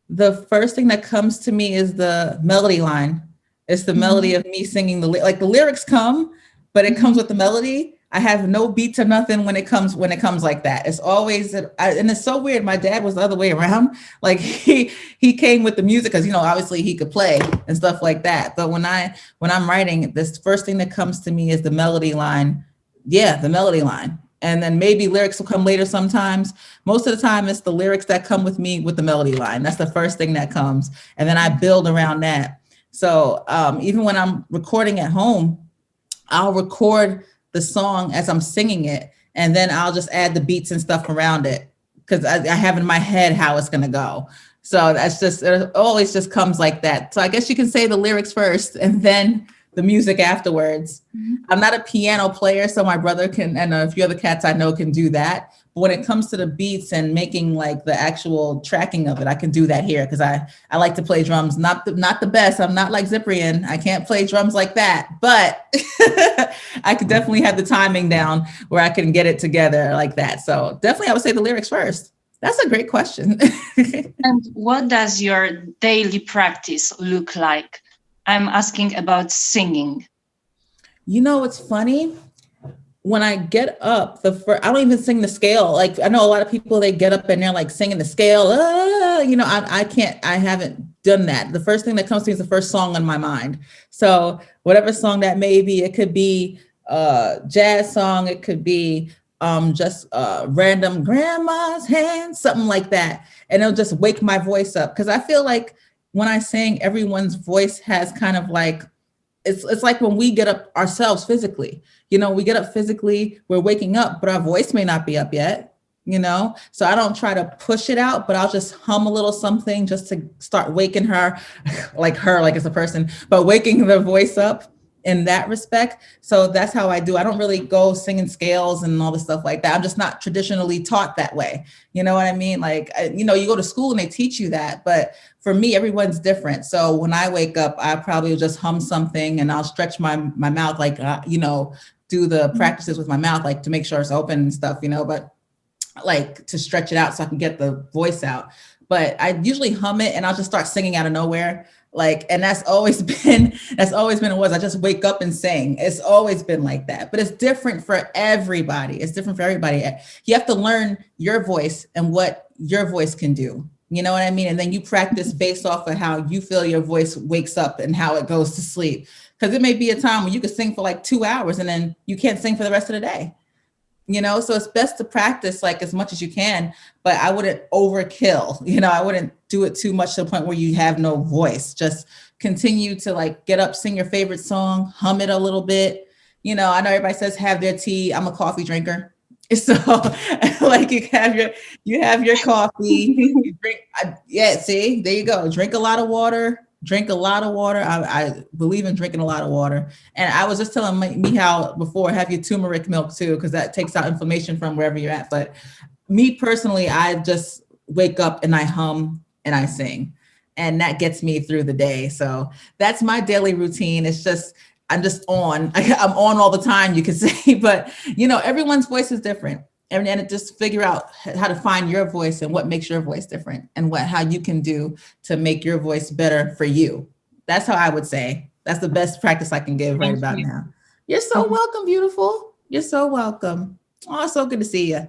The first thing that comes to me is the melody line. It's the melody of me singing the lyrics come, but it comes with the melody. I have no beats or nothing when it comes like that. It's always, and it's so weird. My dad was the other way around. Like he came with the music because, obviously he could play and stuff like that. But when I'm writing, this first thing that comes to me is the melody line. Yeah, the melody line. And then maybe lyrics will come later sometimes. Most of the time it's the lyrics that come with me with the melody line. That's the first thing that comes. And then I build around that. So even when I'm recording at home, I'll record the song as I'm singing it, and then I'll just add the beats and stuff around it because I have in my head how it's going to go. So it always just comes like that. So I guess you can say the lyrics first and then the music afterwards. I'm not a piano player, so my brother can, and a few other cats I know can do that. But when it comes to the beats and making like the actual tracking of it, I can do that here because I like to play drums. Not the best. I'm not like Cyprian. I can't play drums like that, but I could definitely have the timing down where I can get it together like that. So definitely I would say the lyrics first. That's a great question. And what does your daily practice look like? I'm asking about singing. It's funny. When I get up, I don't even sing the scale. Like I know a lot of people, they get up and they're like singing the scale. I can't, I haven't done that. The first thing that comes to me is the first song on my mind. So whatever song that may be, it could be a jazz song. It could be just random grandma's hand, something like that. And it'll just wake my voice up. Cause I feel like when I sing, everyone's voice has kind of like, it's like when we get up ourselves physically, we get up physically, we're waking up, but our voice may not be up yet, So I don't try to push it out, but I'll just hum a little something just to start waking her like it's a person, but waking the voice up in that respect. So that's how I do. I don't really go singing scales and all the stuff like that. I'm just not traditionally taught that way. You know what I mean? Like, you go to school and they teach you that, but for me, everyone's different. So when I wake up, I probably will just hum something and I'll stretch my mouth, like, do the practices with my mouth, like to make sure it's open and stuff, but like to stretch it out so I can get the voice out. But I usually hum it and I'll just start singing out of nowhere. Like, and that's always been it was. I just wake up and sing. It's always been like that, but it's different for everybody. It's different for everybody. You have to learn your voice and what your voice can do. You know what I mean? And then you practice based off of how you feel your voice wakes up and how it goes to sleep. Because it may be a time when you could sing for like 2 hours and then you can't sing for the rest of the day. So it's best to practice like as much as you can, but I wouldn't overkill. I wouldn't do it too much to the point where you have no voice. Just continue to like get up, sing your favorite song, hum it a little bit. I know everybody says have their tea. I'm a coffee drinker. So like you have your coffee, you drink, yeah, see, there you go. Drink a lot of water. Drink a lot of water. I believe in drinking a lot of water. And I was just telling me how before, have your turmeric milk too, because that takes out inflammation from wherever you're at. But me personally, I just wake up and I hum and I sing, and that gets me through the day. So that's my daily routine. It's just I'm just on. I'm on all the time, you could say, but everyone's voice is different. And then it just figure out how to find your voice and what makes your voice different and how you can do to make your voice better for you. That's how I would say. That's the best practice I can give right about now. You're so welcome, beautiful. You're so welcome. Oh, so good to see you.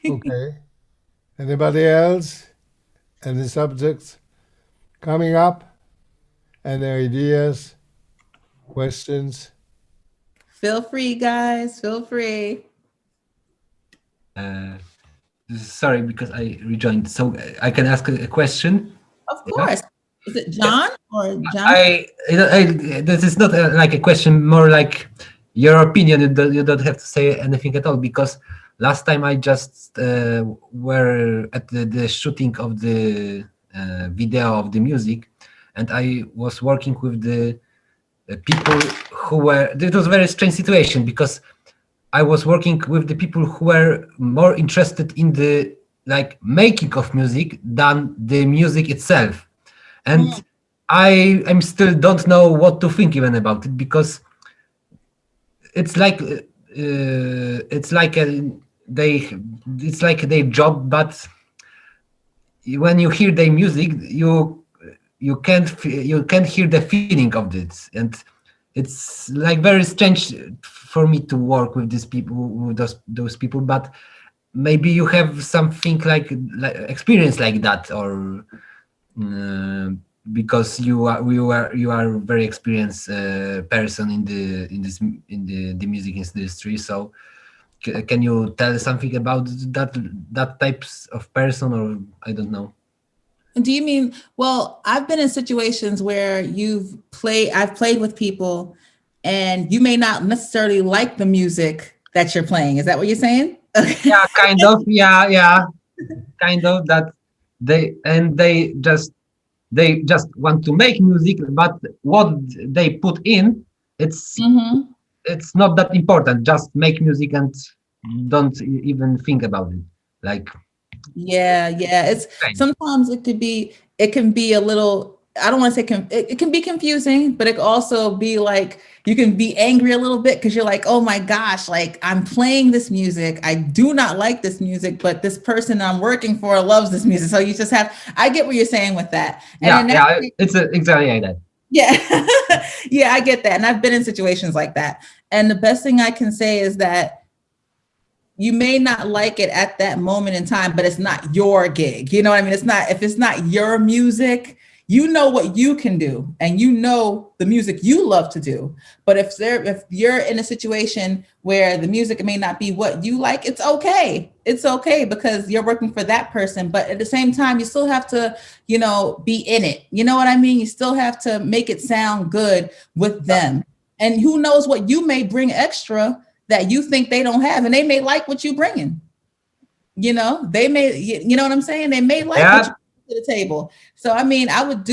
Okay. Anybody else? Any subjects coming up? Any ideas? Questions? Feel free, guys. Feel free. Sorry, because I rejoined. So I can ask a question? Of course. Yeah. Is it John or John? This is not like a question, more like your opinion. You don't have to say anything at all, because last time I just were at the shooting of the video of the music, and I was working with the people who were. It was a very strange situation, because I was working with the people who were more interested in the making of music than the music itself, and I'm still don't know what to think even about it, because it's like it's like their job, but when you hear their music, you can't hear the feeling of it, and it's like very strange for me to work with these people, with those people. But maybe you have something like experience like that, or because you are a very experienced person in the music industry. So can you tell something about that types of person, or I don't know? Do you mean, well, I've been in situations where I've played with people and you may not necessarily like the music that you're playing. Is that what you're saying? Yeah, kind of. Yeah. Kind of that they just want to make music, but what they put in, it's not that important. Just make music and don't even think about it. Yeah. It's sometimes it can be a little, I don't want to say it can be confusing, but it can also be like you can be angry a little bit because you're like, oh my gosh, like I'm playing this music. I do not like this music, but this person I'm working for loves this music. So you just I get what you're saying with that. And it's exactly like that. Yeah. Yeah, I get that. And I've been in situations like that. And the best thing I can say is that you may not like it at that moment in time, but it's not your gig. You know what I mean? If it's not your music, you know what you can do and you know the music you love to do. But if you're in a situation where the music may not be what you like, it's okay. It's okay because you're working for that person. But at the same time, you still have to, be in it. You know what I mean? You still have to make it sound good with them. And who knows what you may bring extra that you think they don't have, and they may like what you're bringing. They may, you know what I'm saying? They may like what you bring to the table. So, I mean, I would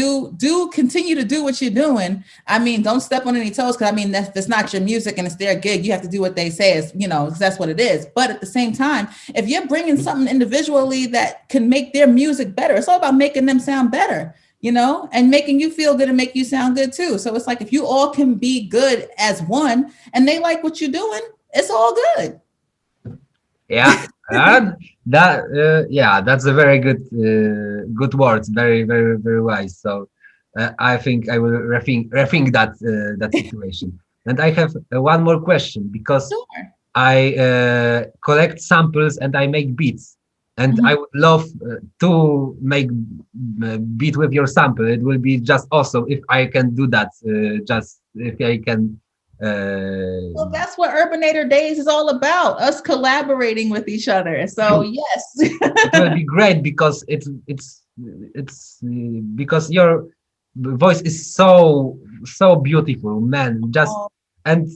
continue to do what you're doing. I mean, don't step on any toes, because I mean, that's not your music and it's their gig. You have to do what they say is, because that's what it is. But at the same time, if you're bringing something individually that can make their music better, it's all about making them sound better. And making you feel good and make you sound good too. So it's like, if you all can be good as one and they like what you're doing, it's all good. Yeah, that's a very good words. Very, very, very wise. So I think I will rethink that situation. And I have one more question, because I collect samples and I make beats. And I would love to make beat with your sample. It will be just awesome if I can do that. Just if I can. Well, that's what Urbanator Days is all about, us collaborating with each other. So yes. It will be great, because it's because your voice is so beautiful, man. Just and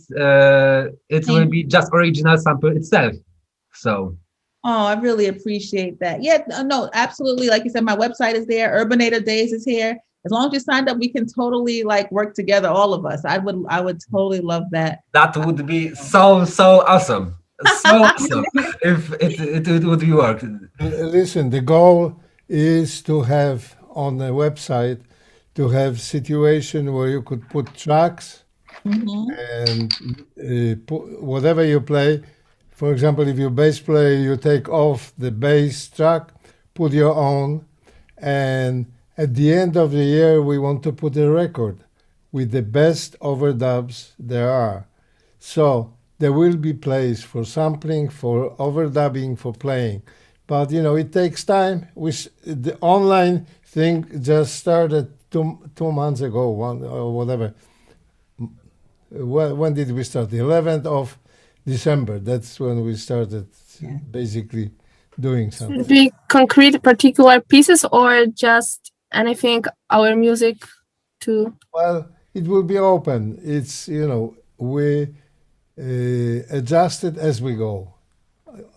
it will be just original sample itself. So. Oh, I really appreciate that. Yeah, no, absolutely. Like you said, my website is there. Urbanator Days is here. As long as you signed up, we can totally like work together, all of us. I would totally love that. That would be so awesome. So awesome if it would be work. Listen, the goal is to have on the website to have situation where you could put tracks and put whatever you play. For example, if you bass player, you take off the bass track, put your own, and at the end of the year, we want to put a record with the best overdubs there are. So there will be place for sampling, for overdubbing, for playing. But you know, it takes time. The online thing just started 2 months ago, one or whatever. When did we start? The 11th of December. That's when we started basically doing something. Be concrete particular pieces or just anything our music too? Well, it will be open. It's, you know, we adjust it as we go.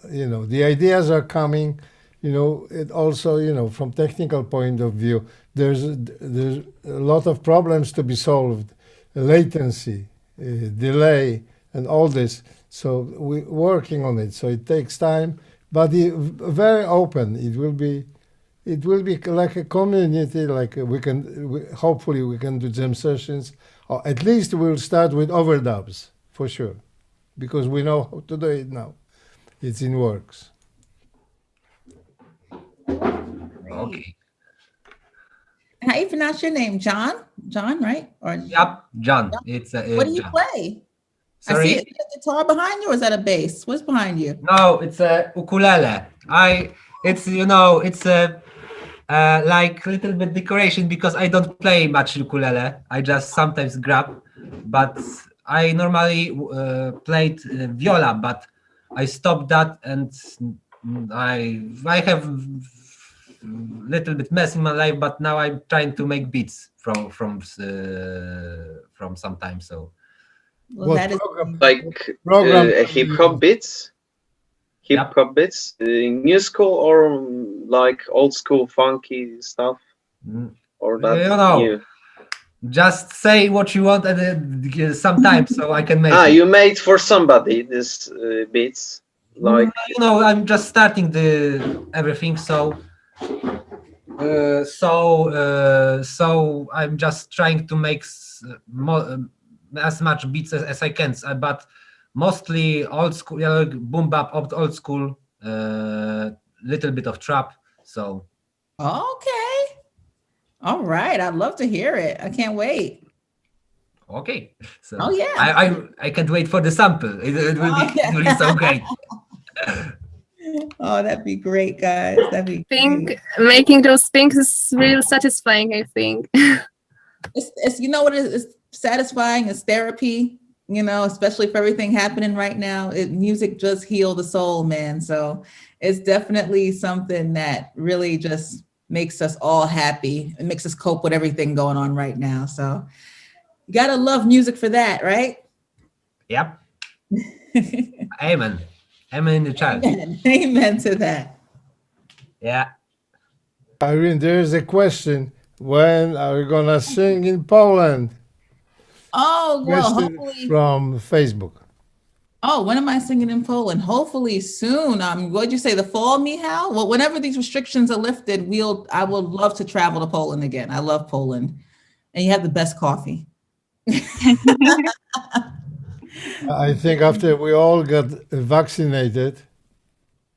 You know, the ideas are coming. You know, it also, you know, from technical point of view, there's a lot of problems to be solved, latency, delay, and all this. So we're working on it. So it takes time, but very open. It will be like a community. Like hopefully we can do jam sessions, or at least we'll start with overdubs for sure, because we know how to do it now. It's in works. Okay. How you pronounce your name? John? John, right? Or Yep, John. It's what do you John. play? Sorry? I see it. Is a guitar behind you, or is that a bass? What's behind you? No, it's a ukulele. It's you know, it's a like little bit decoration because I don't play much ukulele. I just sometimes grab, but I normally played viola, but I stopped that, and I have little bit mess in my life, but now I'm trying to make beats from sometimes. So Well, that is like hip hop beats. Hip hop beats, new school or like old school funky stuff, or that you know, new? just say what you want, and sometimes so I can make. You made for somebody this beats, like you know, I'm just starting the everything, so I'm just trying to make as much beats as I can, but mostly old school, boom bap, old school, little bit of trap. So okay, all right. I'd love to hear it. I can't wait. Okay, so oh yeah, I can't wait for the sample. It will be so great. Oh, that'd be great, guys. That'd be great. Making those things is real satisfying, I think. It's you know what it is? It's satisfying. It's therapy, you know, especially for everything happening right now. Music just heal the soul, man. So it's definitely something that really just makes us all happy. It makes us cope with everything going on right now. So you gotta love music for that, right? Yep. Amen. Amen in the chat. Amen to that. Yeah. Irene, there is a question. When are we gonna sing in Poland? Oh, well, Question hopefully from Facebook. Oh, when am I singing in Poland? Hopefully soon. What'd you say, the fall, Michal? Well, whenever these restrictions are lifted, I would love to travel to Poland again. I love Poland. And you have the best coffee. I think after we all got vaccinated.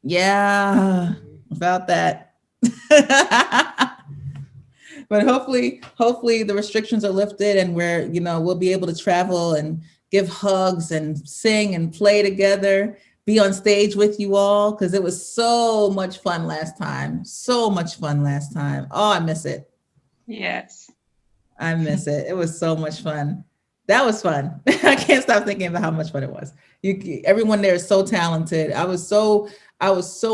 Yeah, about that. But hopefully the restrictions are lifted and we'll be able to travel and give hugs and sing and play together, be on stage with you all, because it was so much fun last time. So much fun last time. Oh, I miss it. Yes. I miss it. It was so much fun. That was fun. I can't stop thinking about how much fun it was. Everyone there is so talented. I was so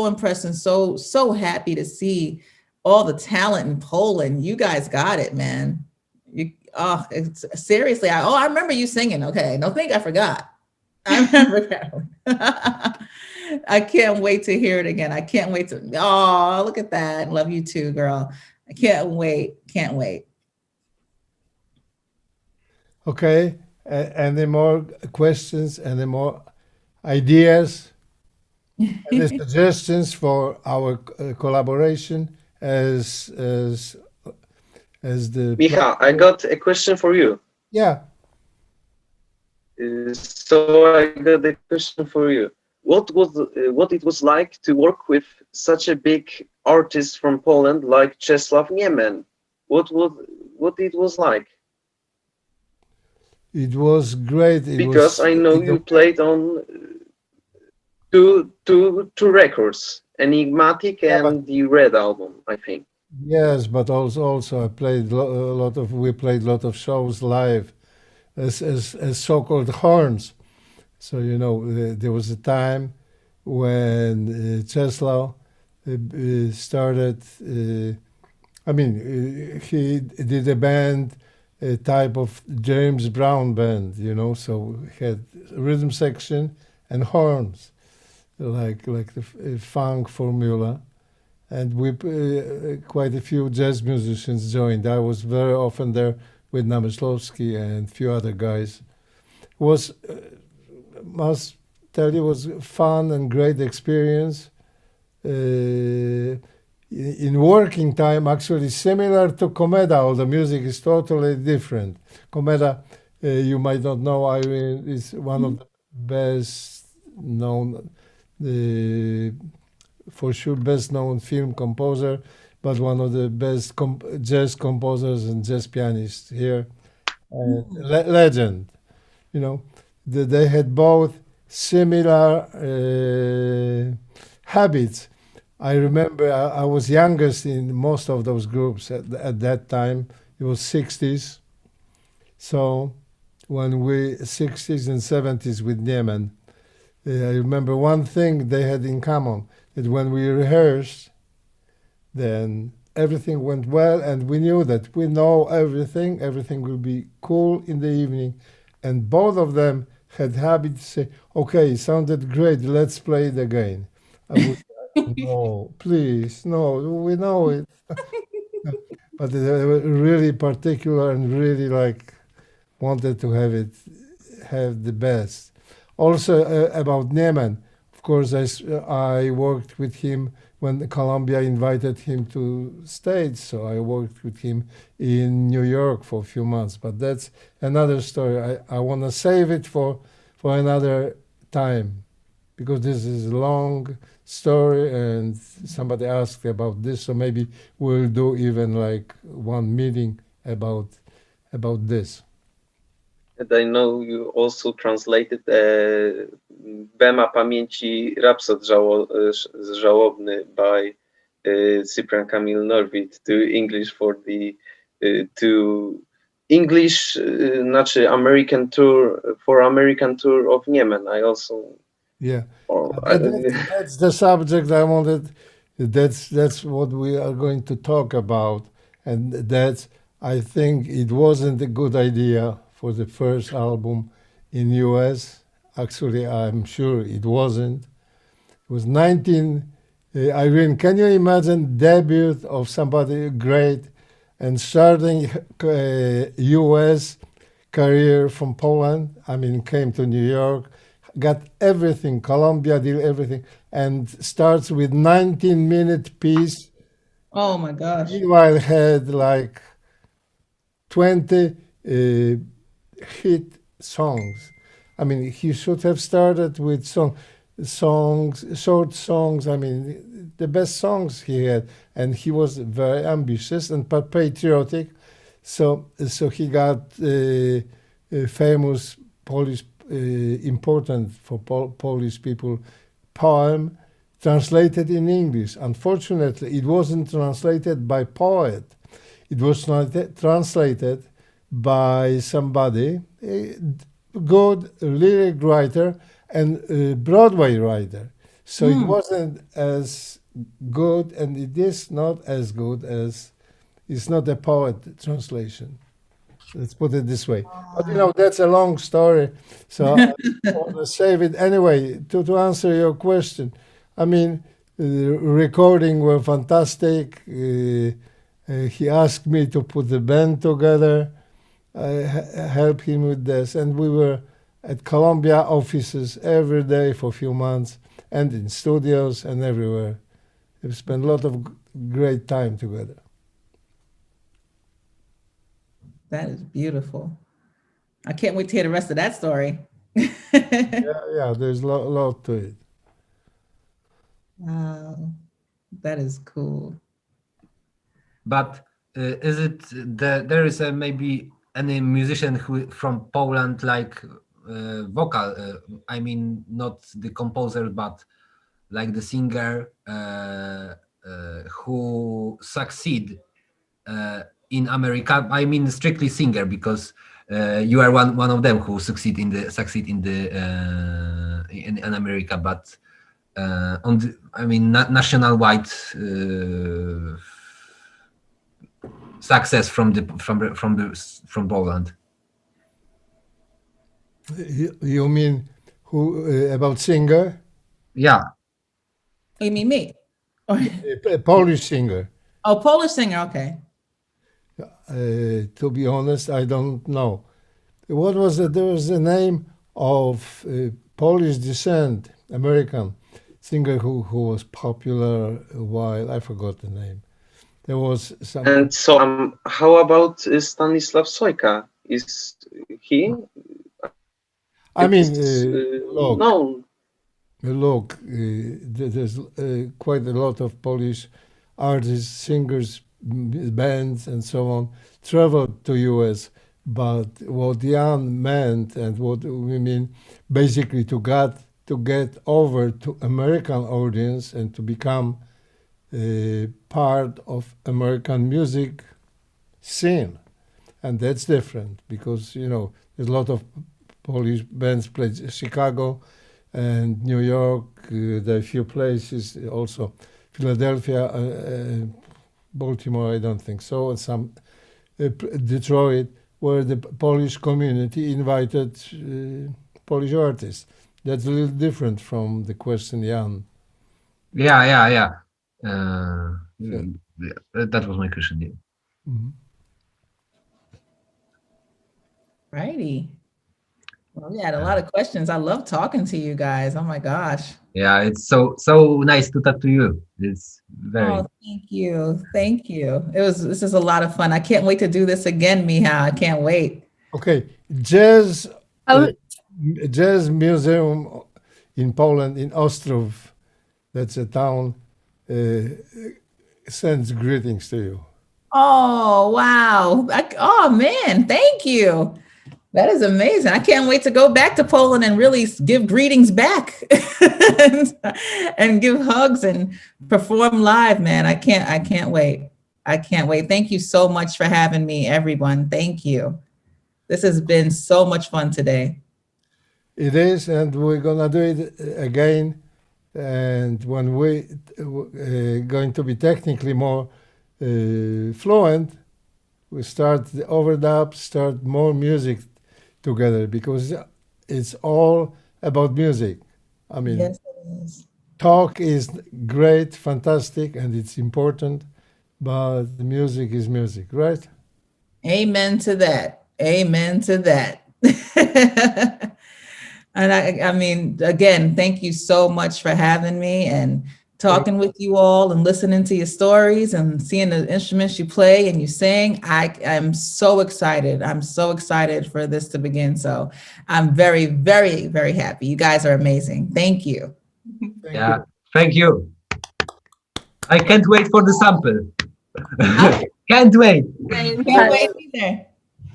impressed and so happy to see all the talent in Poland. You guys got it, man. Oh, it's seriously. I remember you singing. Okay, don't think I forgot. I remember that one. I can't wait to hear it again. I can't wait to. Oh, look at that. Love you too, girl. I can't wait. Can't wait. Okay. Any more questions? Any more ideas? Any suggestions for our collaboration as the Micha, I got a question for you. Yeah. So I got a question for you. What it was like to work with such a big artist from Poland like Czesław Niemen? What it was like? It was great. Because I know you played on two records, Enigmatic and the Red album, I think. Yes, but also I played we played a lot of shows live as so-called horns. So there was a time when Czesław started. He did a band, a type of James Brown band, so he had rhythm section and horns, like the funk formula. And we quite a few jazz musicians joined. I was very often there with Namysłowski and a few other guys. Was must tell you, was fun and great experience. In working time, actually similar to Komeda, although music is totally different. Komeda, you might not know, Irene is one of the best known. For sure, best known film composer, but one of the best jazz composers and jazz pianists here. Legend, they had both similar habits. I remember I was youngest in most of those groups at that time. It was 60s. So when we 60s and 70s with Niemen, I remember one thing they had in common. That when we rehearsed, then everything went well, and we knew that we know everything will be cool in the evening. And both of them had habit to say, okay, it sounded great, let's play it again. I would say, no, please, no, we know it. But they were really particular and really wanted to have the best. Also about Niemen, of course, I worked with him when Columbia invited him to States, so I worked with him in New York for a few months. But that's another story. I want to save it for another time, because this is a long story, and somebody asked about this, so maybe we'll do even one meeting about this. And I know you also translated Bema Pamięci Rhapsod Żałobny by Cyprian Kamil Norwid to English for the to English, American tour of Niemen. I also that's the subject I wanted. That's what we are going to talk about, and I think it wasn't a good idea for the first album in US. Actually, I'm sure it wasn't. It was Irene, can you imagine debut of somebody great and starting US career from Poland? Came to New York, got everything, Columbia did everything, and starts with 19-minute piece. Oh my gosh. Meanwhile, had 20 hit songs. He should have started with short songs. The best songs he had, and he was very ambitious and patriotic. So he got famous Polish, important for Polish people, poem translated in English. Unfortunately, it wasn't translated by poet. It was translated by somebody, a good lyric writer and Broadway writer. So it wasn't as good, and it is not as good as, it's not a poet translation. Let's put it this way. But you know, that's a long story, so I want to save it anyway. To answer your question, I mean, the recording were fantastic. He asked me to put the band together. I helped him with this, and we were at Columbia offices every day for a few months, and in studios and everywhere. We spent a lot of great time together. That is beautiful. I can't wait to hear the rest of that story. Yeah, there's a lot to it. Wow, that is cool. But is it there is maybe any musician who from Poland like vocal? I mean, not the composer, but like the singer who succeed in America. I mean, strictly singer, because you are one of them who succeed in America, but on the, I mean, nationwide success from Poland. You mean who about singer? Yeah. You mean me? A Polish singer. Oh, Polish singer. Okay. To be honest, I don't know. What was it? There was a name of Polish descent, American singer who was popular a while. I forgot the name. There was some. And so, how about Stanislav Sojka? Is he? I mean, look, there's quite a lot of Polish artists, singers, bands, and so on traveled to US. But what Jan meant, and what we mean, basically to get over to American audience and to become part of American music scene, and that's different because you know there's a lot of Polish bands played Chicago and New York. There are a few places also, Philadelphia, Baltimore. I don't think so, and some Detroit, where the Polish community invited Polish artists. That's a little different from the question, Jan. Yeah. That was my question. Yeah. Mm-hmm. Righty. Well, we had a lot of questions. I love talking to you guys. Oh my gosh. Yeah, it's so nice to talk to you. It's very. Oh, thank you. This is a lot of fun. I can't wait to do this again, Michał. I can't wait. Okay, jazz museum in Poland, in Ostrów, that's a town, sends greetings to you. Oh, wow. Oh, man. Thank you. That is amazing. I can't wait to go back to Poland and really give greetings back and give hugs and perform live, man. I can't wait. Thank you so much for having me, everyone. Thank you. This has been so much fun today. It is, and we're gonna do it again. And when we going to be technically more fluent, we start the overdub, start more music together, because it's all about music. I mean, yes, it is. Talk is great, fantastic, and it's important, but the music is music, right? Amen to that. Amen to that. And I mean, again, thank you so much for having me and talking with you all and listening to your stories and seeing the instruments you play and you sing. I'm so excited. I'm so excited for this to begin. So I'm very, very, very happy. You guys are amazing. Thank you. Thank you. I can't wait for the sample. Can't wait. Can't wait either.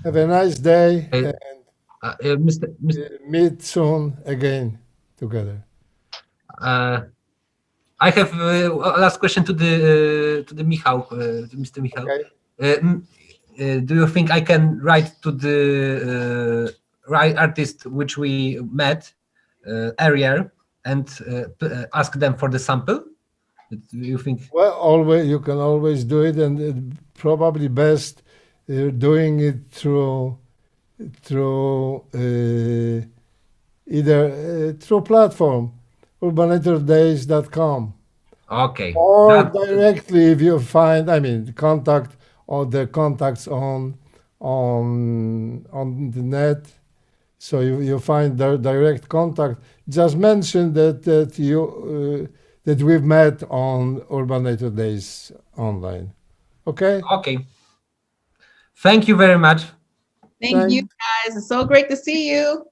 Have a nice day. And Mr. meet soon again together. I have a last question to the Michał, to Mr. Michał. Okay. Do you think I can write to the right artist which we met earlier and ask them for the sample? Do you think? Well, you can always do it, and probably best doing it through either through platform urbanatordays.com. Okay. Or That- directly if you find, I mean, contact or the contacts on the net. So you find the direct contact. Just mention that you that we've met on Urbanator Days online. Okay. Okay. Thank you very much. Thank you, guys. It's so great to see you.